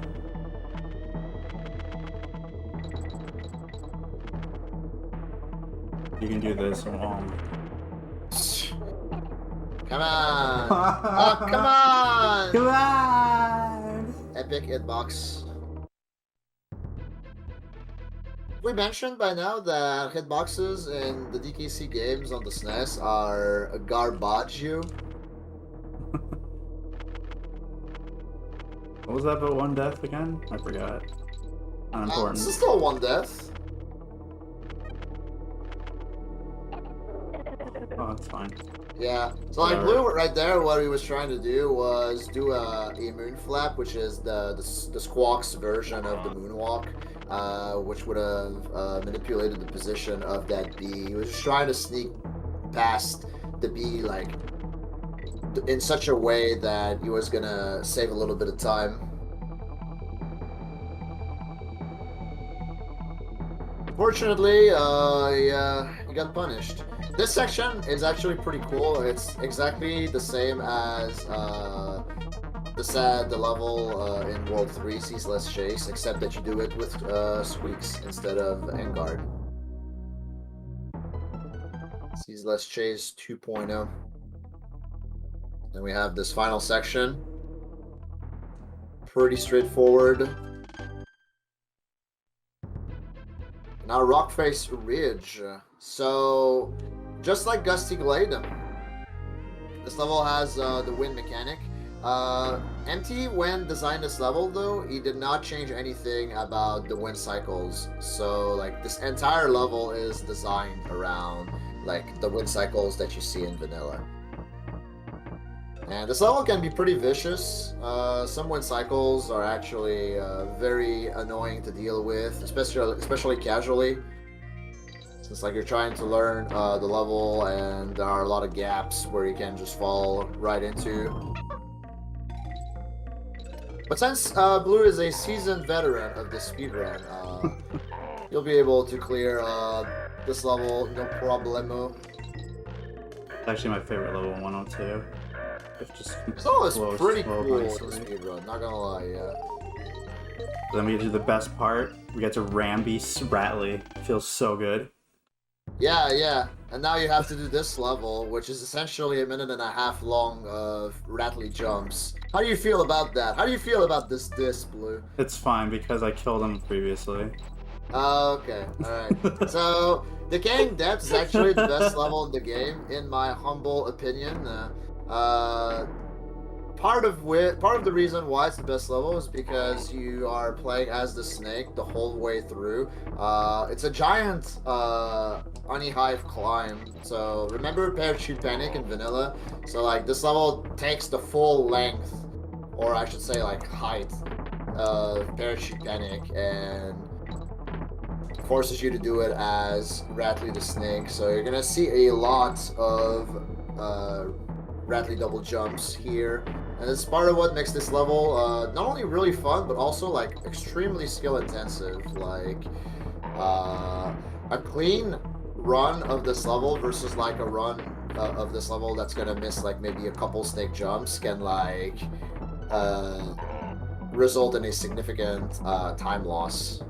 Speaker 3: You can do this wrong.
Speaker 4: Come on! Oh, come on!
Speaker 3: Come on!
Speaker 4: Epic hitbox. We mentioned by now that hitboxes in the DKC games on the SNES are a garbage.
Speaker 3: What was that about one death again? I forgot. Unimportant.
Speaker 4: This is still one death.
Speaker 3: Oh, that's fine.
Speaker 4: Yeah, so like Blue right there, what he was trying to do was do a moon flap, which is the Squawk's version of the moonwalk, which would have manipulated the position of that bee. He was just trying to sneak past the bee like in such a way that he was gonna save a little bit of time. Fortunately, he got punished. This section is actually pretty cool. It's exactly the same as the level in World 3, Ceaseless Chase, except that you do it with Squeaks instead of Engard. Ceaseless Chase 2.0. Then we have this final section. Pretty straightforward. Now Rockface Ridge. So, just like Gusty Glade, this level has the wind mechanic. MT, when designed this level though, he did not change anything about the wind cycles. So like this entire level is designed around like the wind cycles that you see in vanilla. And this level can be pretty vicious. Some wind cycles are actually very annoying to deal with, especially casually. Since like you're trying to learn the level and there are a lot of gaps where you can just fall right into. But since Blue is a seasoned veteran of this speedrun, you'll be able to clear this level no problemo.
Speaker 3: It's actually my favorite level, 102.
Speaker 4: This level is pretty cool in the speedrun, not gonna lie, yeah.
Speaker 3: Then we get to the best part. We get to Rambeast Radley. Feels so good.
Speaker 4: Yeah. And now you have to do this level, which is essentially a minute and a half long of Radley jumps. How do you feel about that? How do you feel about this Blue?
Speaker 3: It's fine because I killed him previously.
Speaker 4: Okay, alright. So, Decaying Depths is actually the best level in the game, in my humble opinion. Part of the reason why it's the best level is because you are playing as the snake the whole way through. It's a giant honey hive climb. So remember Parachute Panic in vanilla? So like this level takes the full length, or I should say like height, of Parachute Panic and forces you to do it as Radley the Snake. So you're gonna see a lot of Radley double jumps here. And it's part of what makes this level not only really fun, but also like extremely skill intensive. Like a clean run of this level versus like a run of this level that's gonna miss like maybe a couple snake jumps can like result in a significant time loss.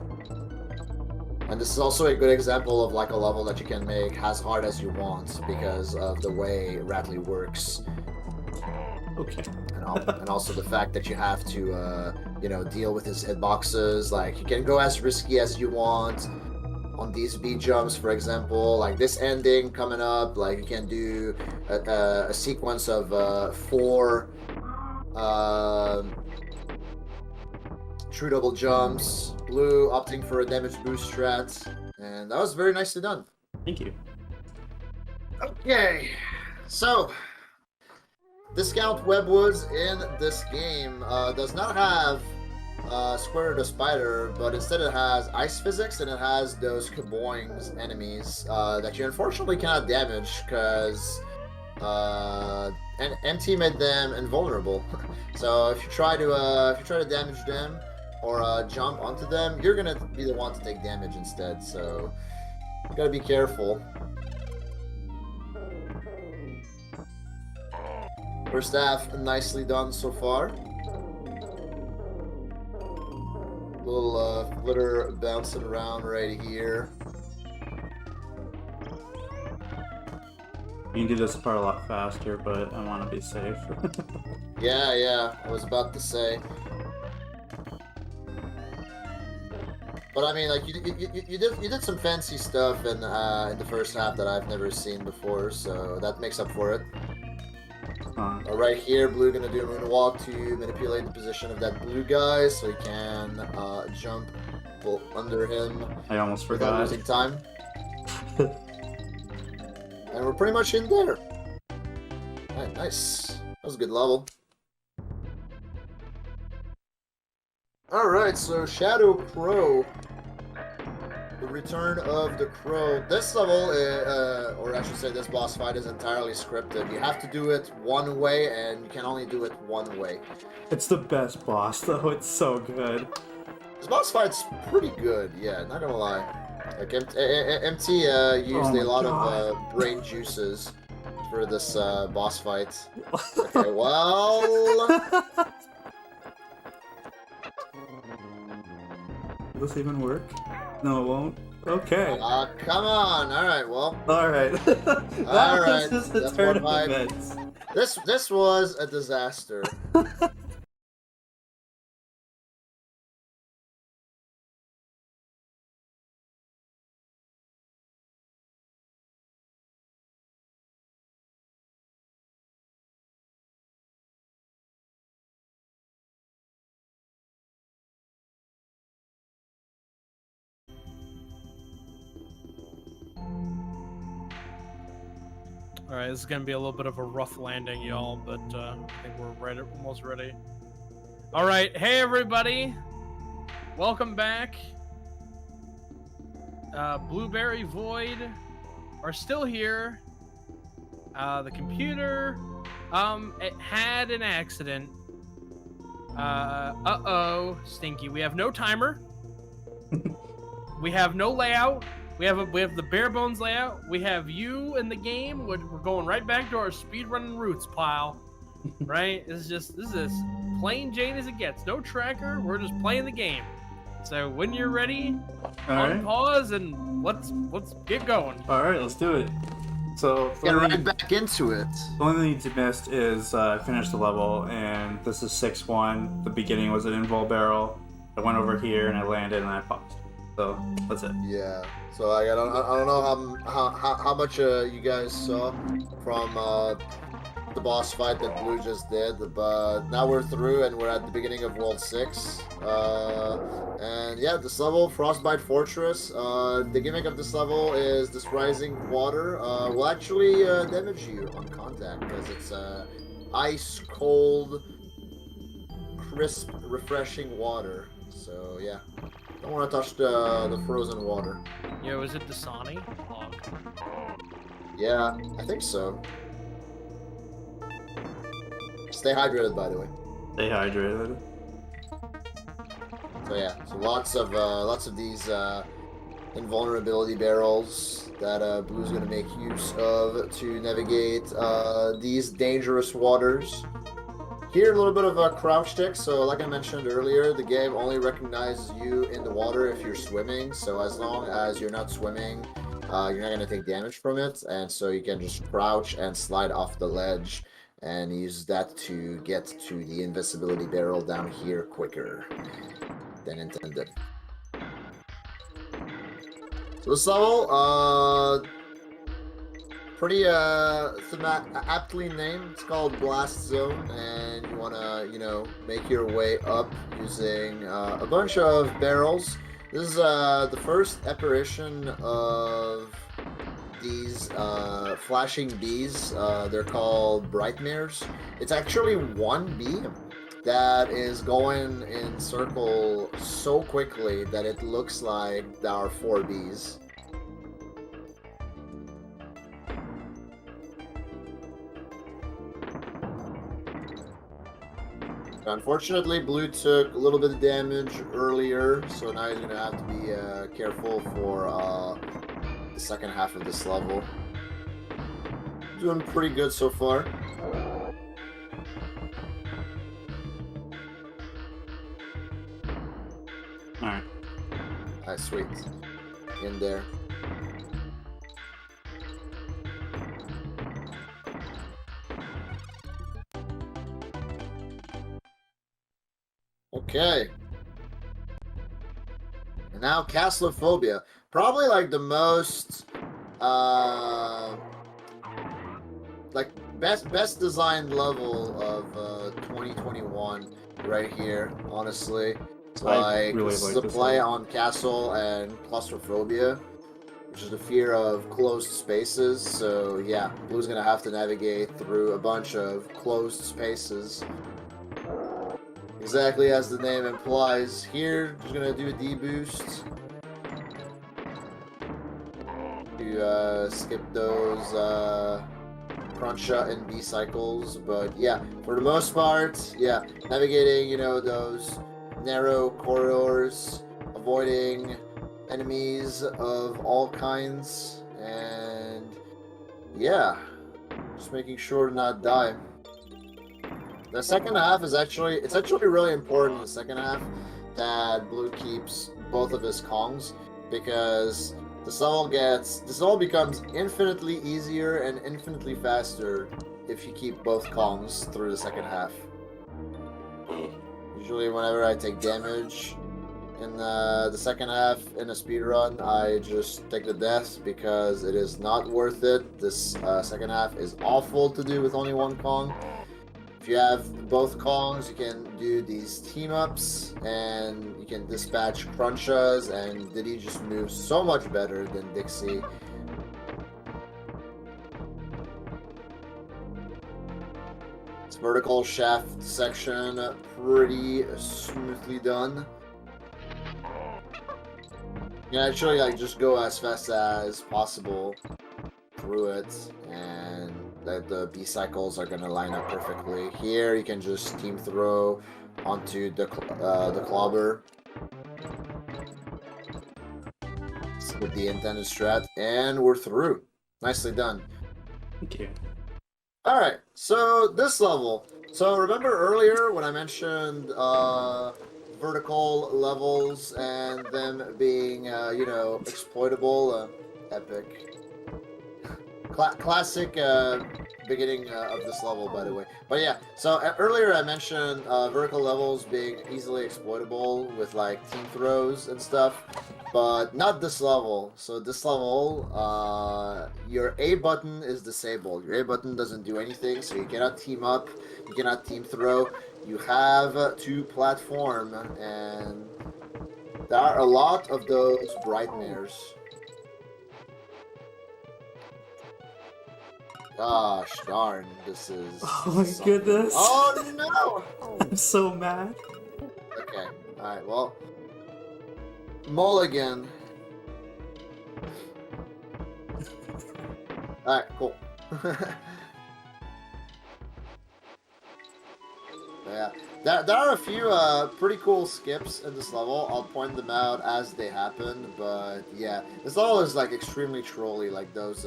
Speaker 4: And this is also a good example of like a level that you can make as hard as you want because of the way Radley works.
Speaker 3: Okay.
Speaker 4: And also the fact that you have to, deal with his hitboxes. Like, you can go as risky as you want. on these speed jumps, for example, like this ending coming up, like you can do a sequence of 4 true double jumps. Blue opting for a damage boost strat, and that was very nicely done.
Speaker 3: Thank you.
Speaker 4: Okay, so Discount Webwoods in this game does not have Square the Spider, but instead it has Ice Physics, and it has those Kaboings enemies that you unfortunately cannot damage because MT made them invulnerable. So if you try to damage them or jump onto them, you're gonna be the one to take damage instead. So you gotta be careful. First half, nicely done so far. Little flitter bouncing around right here.
Speaker 3: You can do this part a lot faster, but I want to be safe.
Speaker 4: Yeah, I was about to say. But I mean, like you did some fancy stuff in the first half that I've never seen before, so that makes up for it. Right here, Blue gonna do a moonwalk to manipulate the position of that blue guy, so he can jump under him.
Speaker 3: I almost
Speaker 4: without
Speaker 3: forgot.
Speaker 4: losing time. And we're pretty much in there. Alright, nice. That was a good level. Alright, so Shadow Crow. The Return of the Crow. This level, or I should say this boss fight, is entirely scripted. You have to do it one way, and you can only do it one way.
Speaker 3: It's the best boss, though. It's so good.
Speaker 4: This boss fight's pretty good, yeah, not gonna lie. Like, MT used a lot of brain juices for this boss fight. Okay, well...
Speaker 3: Will this even work? No, it won't. Okay.
Speaker 4: Come on. All right. Well.
Speaker 3: All right.
Speaker 4: All right.
Speaker 3: This is the
Speaker 4: That's
Speaker 3: turn of
Speaker 4: one
Speaker 3: events.
Speaker 4: This was a disaster.
Speaker 1: All right, this is gonna be a little bit of a rough landing, y'all, but I think we're ready, almost ready. All right, hey everybody, welcome back. Blueberry Void are still here. The computer, it had an accident. Uh-oh, Stinky. We have no timer. We have no layout. We have the bare bones layout. We have you in the game. We're going right back to our speedrunning roots pile, right? This is as plain Jane as it gets. No tracker. We're just playing the game. So when you're ready, pause and let's get going.
Speaker 3: All right, let's do it. So
Speaker 4: Get right back into it.
Speaker 3: the only thing you missed is I finished the level, and this is 6-1. The beginning was an invul barrel. I went over here and I landed and I paused. So that's it.
Speaker 4: Yeah. So I don't know how much you guys saw from the boss fight that Blue just did, but now we're through and we're at the beginning of World 6. And yeah, this level, Frostbite Fortress, the gimmick of this level is this rising water will actually damage you on contact because it's ice cold, crisp, refreshing water. So yeah. Don't want to touch the frozen water.
Speaker 1: Yo, is it Dasani? Log.
Speaker 4: Yeah, I think so. Stay hydrated, by the way.
Speaker 3: Stay hydrated.
Speaker 4: So yeah, so lots of these invulnerability barrels that Blue's gonna make use of to navigate these dangerous waters. Here, a little bit of a crouch tick. So like I mentioned earlier, the game only recognizes you in the water if you're swimming. So as long as you're not swimming, you're not going to take damage from it. And so you can just crouch and slide off the ledge and use that to get to the invisibility barrel down here quicker than intended. So this level, pretty aptly named. It's called Blast Zone, and you wanna, you know, make your way up using a bunch of barrels. This is the first apparition of these flashing bees. They're called Brightmares. It's actually one bee that is going in circle so quickly that it looks like there are 4 bees. Unfortunately, Blue took a little bit of damage earlier, so now he's gonna have to be careful for the second half of this level. Doing pretty good so far.
Speaker 3: Alright.
Speaker 4: Alright, sweet. In there. Okay. And now Caslophobia. Probably like the most like best designed level of 2021 right here, honestly. It's like
Speaker 3: really
Speaker 4: this is
Speaker 3: like
Speaker 4: a
Speaker 3: this
Speaker 4: play
Speaker 3: level.
Speaker 4: on castle and claustrophobia, which is the fear of closed spaces. So yeah, Blue's gonna have to navigate through a bunch of closed spaces. Exactly as the name implies. Here, just gonna do a D-boost to skip those crunch shot and B cycles. But yeah, for the most part, yeah, navigating, you know, those narrow corridors, avoiding enemies of all kinds, and yeah, just making sure to not die. The second half is actually really important in the second half that Blue keeps both of his Kongs, because this level becomes infinitely easier and infinitely faster if you keep both Kongs through the second half. Usually whenever I take damage in the second half in a speedrun, I just take the deaths because it is not worth it. This second half is awful to do with only one Kong. If you have both Kongs, you can do these team-ups, and you can dispatch Crunchas, and Diddy just moves so much better than Dixie. This vertical shaft section, pretty smoothly done. You can actually like just go as fast as possible through it, and the B cycles are gonna line up perfectly. Here you can just team throw onto the clobber with the intended strat, and we're through. Nicely done.
Speaker 3: Thank you.
Speaker 4: Alright, so this level. So remember earlier when I mentioned vertical levels and them being, you know, exploitable? Epic. Classic beginning of this level, by the way. But yeah, so earlier I mentioned vertical levels being easily exploitable with like team throws and stuff, but not this level. So this level, your A button is disabled. Your A button doesn't do anything, so you cannot team up, you cannot team throw. You have to platform, and there are a lot of those Brightmares. Gosh darn, this is...
Speaker 3: Oh my goodness.
Speaker 4: Oh no!
Speaker 3: I'm so mad.
Speaker 4: Okay, alright, well... Mulligan. Alright, cool. Yeah, there are a few pretty cool skips in this level. I'll point them out as they happen, but yeah, this level is like extremely trolly, like those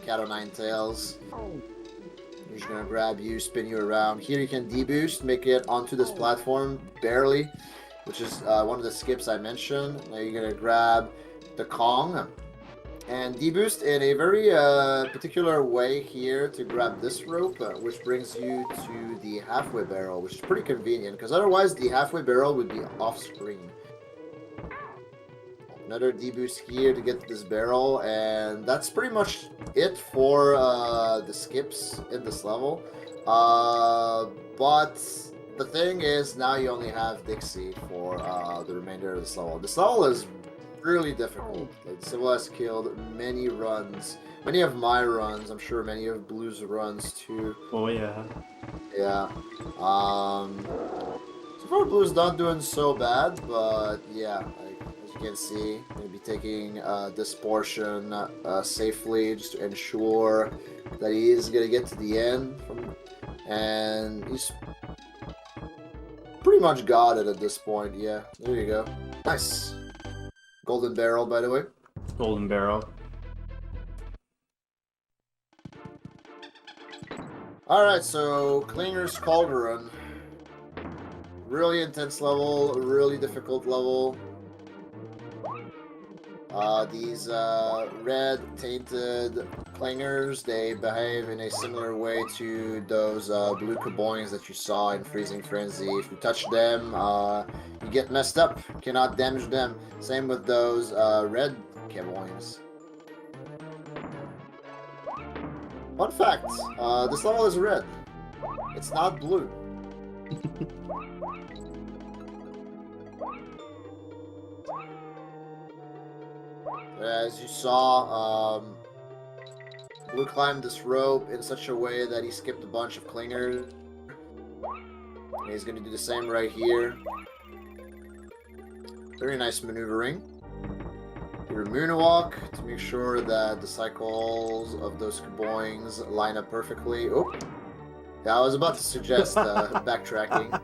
Speaker 4: cat o' nine tails. He's just gonna grab you, spin you around. Here you can deboost, make it onto this platform, barely, which is one of the skips I mentioned. Now you're gonna grab the Kong and deboost in a very particular way here to grab this rope, which brings you to the halfway barrel, which is pretty convenient, because otherwise the halfway barrel would be off screen. another deboost here to get to this barrel, and that's pretty much it for the skips in this level. But the thing is, now you only have Dixie for the remainder of this level. This level is really difficult. Like, Civil has killed many runs, many of my runs. I'm sure many of Blue's runs too.
Speaker 3: Oh yeah.
Speaker 4: Yeah. So far, Blue's not doing so bad, but yeah, like, as you can see, going to be taking this portion safely just to ensure that he is going to get to the end. And he's pretty much got it at this point. Yeah, there you go. Nice. Golden barrel, by the way.
Speaker 3: Golden barrel.
Speaker 4: Alright, so Klinger's Cauldron. Really intense level, really difficult level. These red tainted Klingers, they behave in a similar way to those blue Kaboings that you saw in Freezing Frenzy. If you touch them, you get messed up. You cannot damage them. Same with those red Kaboings. Fun fact, this level is red. It's not blue. As you saw, Blue climbed this rope in such a way that he skipped a bunch of Klingers. And he's going to do the same right here. Very nice maneuvering. Your moonwalk to make sure that the cycles of those Kaboings line up perfectly. Oh, yeah, I was about to suggest backtracking.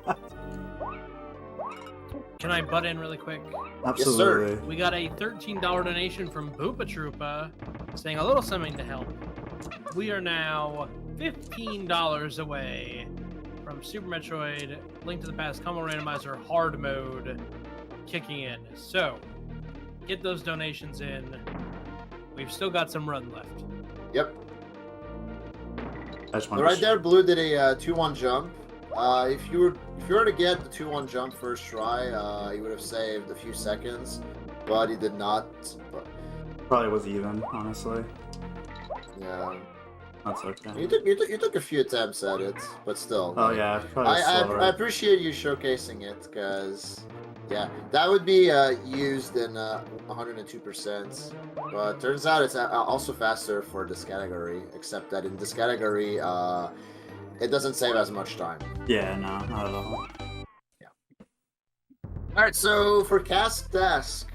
Speaker 1: Can I butt in really quick?
Speaker 3: Absolutely.
Speaker 4: Yes, sir.
Speaker 1: We got a $13 donation from Boopa Troopa saying a little something to help. We are now $15 away from Super Metroid Link to the Past Combo Randomizer Hard Mode kicking in. So, get those donations in. We've still got some run left.
Speaker 4: Yep.
Speaker 3: I just
Speaker 4: So right there, Blue did a 2-1 jump. If you were to get the 2-1 jump first try, he would have saved a few seconds, but he did not. But,
Speaker 3: probably was even, honestly.
Speaker 4: yeah,
Speaker 3: That's okay.
Speaker 4: you took a few attempts at it, but still.
Speaker 3: Oh
Speaker 4: like,
Speaker 3: yeah, probably slower.
Speaker 4: I appreciate you showcasing it, because yeah, that would be used in 102%. But turns out it's also faster for this category, except that in this category, it doesn't save as much time.
Speaker 3: Yeah, no, not at all.
Speaker 4: Yeah. Alright, so for Cast Task,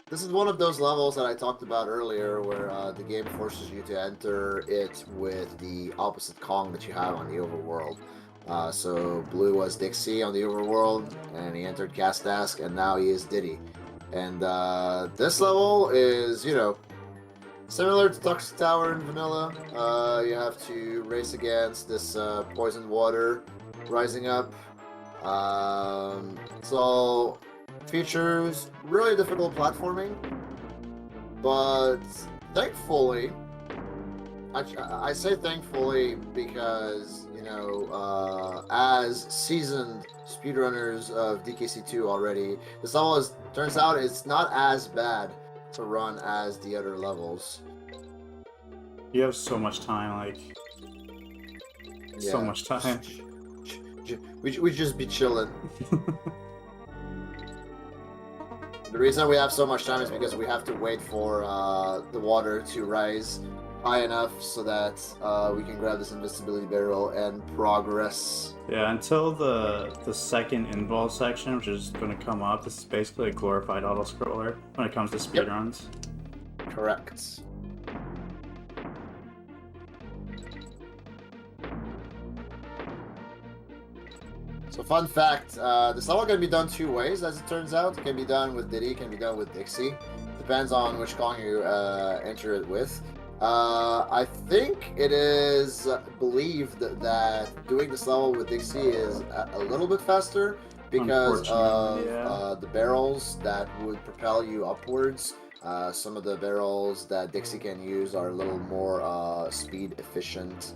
Speaker 4: this is one of those levels that I talked about earlier where the game forces you to enter it with the opposite Kong that you have on the overworld. So Blue was Dixie on the overworld, and he entered Cast Task, and now he is Diddy. And this level is, you know, similar to Toxic Tower in Vanilla. You have to race against this poisoned water rising up. So features really difficult platforming, but thankfully, I say thankfully because, you know, as seasoned speedrunners of DKC2 already, this level turns out it's not as bad to run as the other levels.
Speaker 3: You have so much time, like so much time.
Speaker 4: We just be chilling. The reason we have so much time is because we have to wait for the water to rise high enough so that we can grab this invisibility barrel and progress.
Speaker 3: Yeah, until the second involve section, which is going to come up, this is basically a glorified auto-scroller when it comes to speedruns.
Speaker 4: Correct. So fun fact, this level can be done two ways, as it turns out. It can be done with Diddy, it can be done with Dixie. Depends on which Kong you enter it with. I think it is believed that doing this level with Dixie is a little bit faster because of the barrels that would propel you upwards. Some of the barrels that Dixie can use are a little more speed efficient.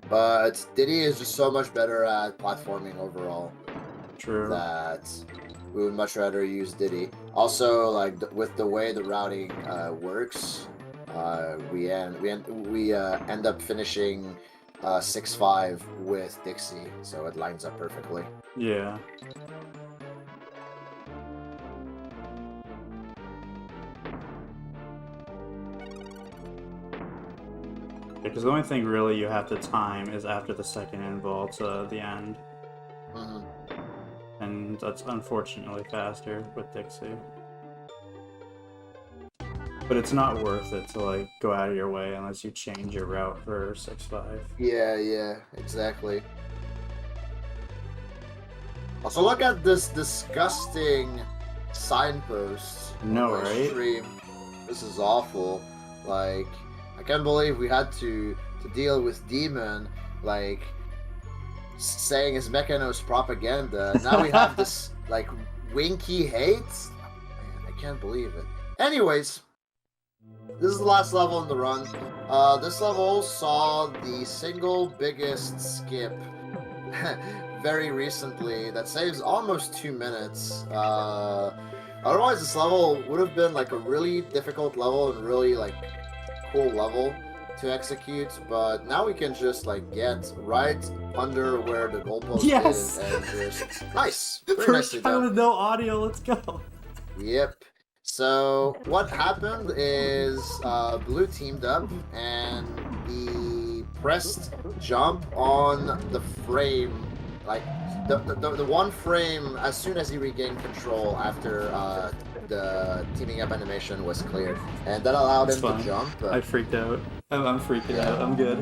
Speaker 4: But Diddy is just so much better at platforming overall.
Speaker 3: True.
Speaker 4: that we would much rather use Diddy. Also, like with the way the routing works, we end up finishing 6-5 with Dixie, so it lines up perfectly.
Speaker 3: Yeah. Because the only thing really you have to time is after the second invul to the end.
Speaker 4: Mm-hmm.
Speaker 3: And that's unfortunately faster with Dixie. But it's not worth it to like go out of your way unless you change your route for 6-5.
Speaker 4: Yeah, exactly. Also, look at this disgusting signpost
Speaker 3: No,
Speaker 4: on my
Speaker 3: right?
Speaker 4: stream. This is awful. Like, I can't believe we had to deal with Demon, like, saying his Mechanos propaganda. Now we have this, like, winky hate? Man, I can't believe it. Anyways, this is the last level in the run. This level saw the single biggest skip very recently that saves almost 2 minutes. Otherwise, this level would have been like a really difficult level and really like cool level to execute, but now we can just like get right under where the goalpost
Speaker 3: Yes!
Speaker 4: is and just nice. Very
Speaker 3: First
Speaker 4: nicely
Speaker 3: time
Speaker 4: done.
Speaker 3: with no audio, let's go!
Speaker 4: Yep. So what happened is Blue teamed up and he pressed jump on the frame, like the one frame as soon as he regained control after the teaming up animation was cleared, and that allowed him to jump.
Speaker 3: I freaked out. I'm freaking out. I'm good.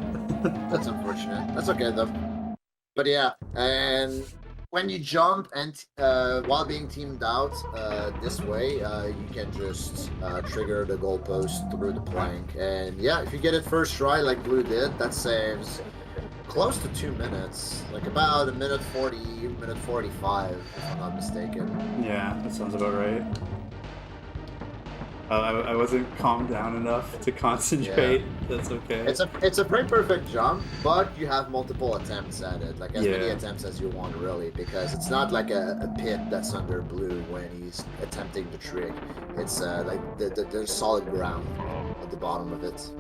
Speaker 4: That's unfortunate. That's okay though. But yeah, and when you jump and while being teamed out this way, you can just trigger the goalpost through the plank. And yeah, if you get it first try like Blue did, that saves close to 2 minutes, like about a minute 40, minute 45, if I'm not mistaken.
Speaker 3: Yeah, that sounds about right. I wasn't calmed down enough to concentrate. Yeah. That's okay.
Speaker 4: It's a pretty perfect jump, but you have multiple attempts at it, like as many attempts as you want, really, because it's not like a pit that's under Blue when he's attempting the trick. It's like there's solid ground at the bottom of it.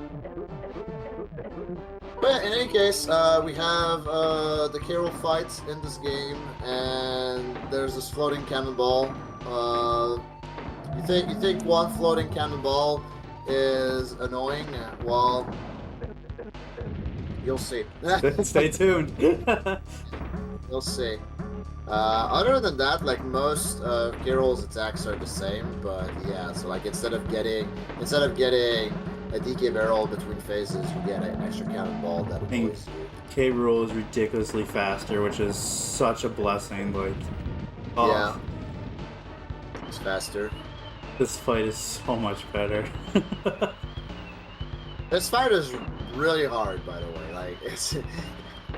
Speaker 4: But in any case, we have the Carol fight in this game, and there's this floating cannonball. You think one floating cannonball is annoying? Well, you'll see.
Speaker 3: Stay tuned.
Speaker 4: You'll see. Other than that, like most of Carol's attacks are the same, but yeah. So like instead of getting a DK barrel between phases, you get an extra cannonball that avoids you.
Speaker 3: K roll is ridiculously faster, which is such a blessing. Like, oh.
Speaker 4: Yeah, it's faster.
Speaker 3: This fight is so much better.
Speaker 4: This fight is really hard, by the way. Like, it's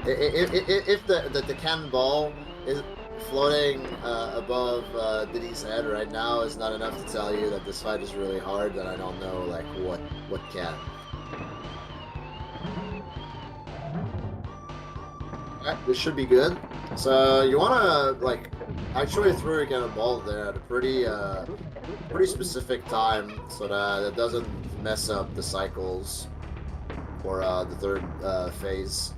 Speaker 4: if the cannonball is floating above Diddy's head right now is not enough to tell you that this fight is really hard, then I don't know like what can. Alright, this should be good. So you wanna like actually throw your cannonball there at a pretty specific time so that it doesn't mess up the cycles for the third phase.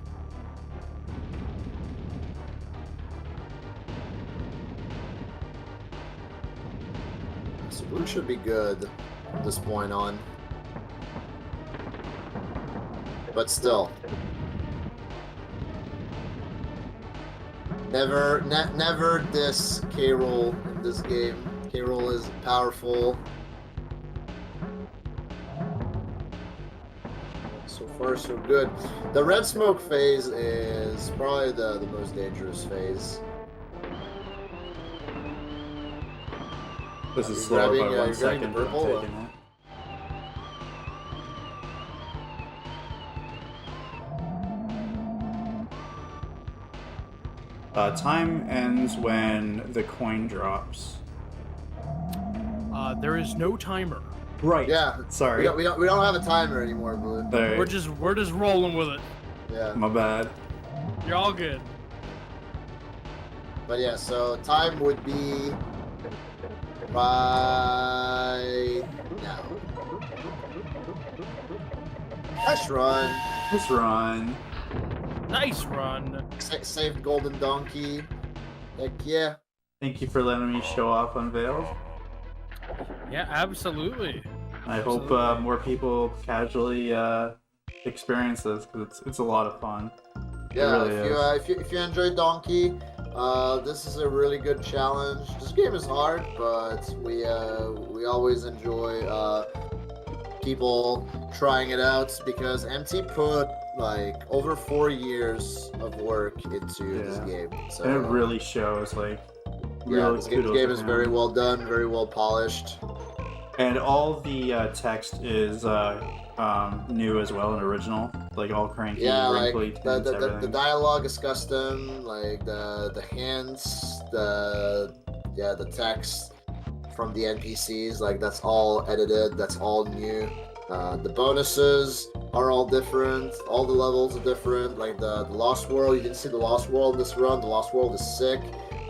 Speaker 4: So Blue should be good from this point on. But still. Never diss K-Roll in this game. K-Roll is powerful. So far, so good. The red smoke phase is probably the most dangerous phase.
Speaker 3: This is slow by 1 second.
Speaker 4: Purple.
Speaker 3: Time ends when the coin drops.
Speaker 1: There is no timer.
Speaker 3: Right.
Speaker 4: Yeah.
Speaker 3: Sorry.
Speaker 4: We don't have a timer anymore, Blue.
Speaker 3: Right.
Speaker 1: We're just rolling with it.
Speaker 4: Yeah.
Speaker 3: My bad.
Speaker 1: You're all good.
Speaker 4: But yeah, so time would be right now. Nice run.
Speaker 3: Nice run.
Speaker 1: Nice run.
Speaker 4: Saved Golden Donkey. Heck yeah.
Speaker 3: Thank you for letting me show off Unveiled.
Speaker 1: Yeah, absolutely.
Speaker 3: I hope more people casually experience this because it's a lot of fun.
Speaker 4: Yeah,
Speaker 3: It really
Speaker 4: if you enjoy Donkey, this is a really good challenge. This game is hard, but we always enjoy people trying it out because MT put like over 4 years of work into this game. So
Speaker 3: and it really shows. Like,
Speaker 4: yeah,
Speaker 3: really
Speaker 4: this game is very well done, very well polished.
Speaker 3: And all the text is new as well and original. Like all cranky,
Speaker 4: Yeah, like
Speaker 3: wrinkly tints,
Speaker 4: the
Speaker 3: everything.
Speaker 4: dialogue is custom, like the hands, the text from the NPCs, like that's all edited, that's all new. The bonuses are all different, all the levels are different, like the Lost World, you didn't see the Lost World in this run, the Lost World is sick.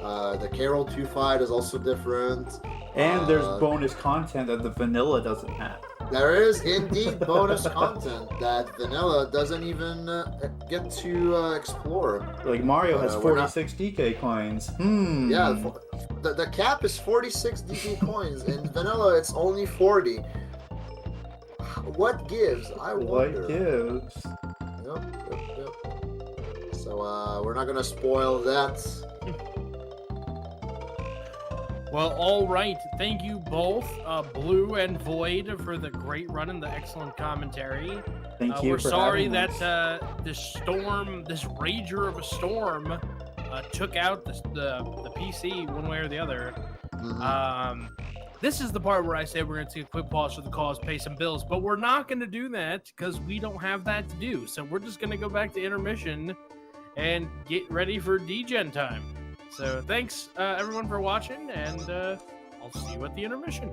Speaker 4: The Carol 2 fight is also different.
Speaker 3: And there's bonus content that the vanilla doesn't have.
Speaker 4: There is indeed bonus content that vanilla doesn't even get to explore.
Speaker 3: Like Mario has
Speaker 4: we're not-
Speaker 3: 46 DK coins.
Speaker 4: Yeah, the cap is 46 DK coins. In vanilla, it's only 40. What gives? I wonder.
Speaker 3: What gives?
Speaker 4: Yep. So we're not gonna spoil that.
Speaker 1: Well, all right. Thank you both, Blue and Void, for the great run and the excellent commentary.
Speaker 3: Thank you
Speaker 1: We're
Speaker 3: for
Speaker 1: sorry
Speaker 3: having
Speaker 1: that
Speaker 3: us.
Speaker 1: this rager of a storm, took out the PC one way or the other.
Speaker 4: Mhm.
Speaker 1: This is the part where I say we're going to take a quick pause for the cause, pay some bills, but we're not going to do that because we don't have that to do. So we're just going to go back to intermission and get ready for DGen time. So thanks, everyone, for watching, and I'll see you at the intermission.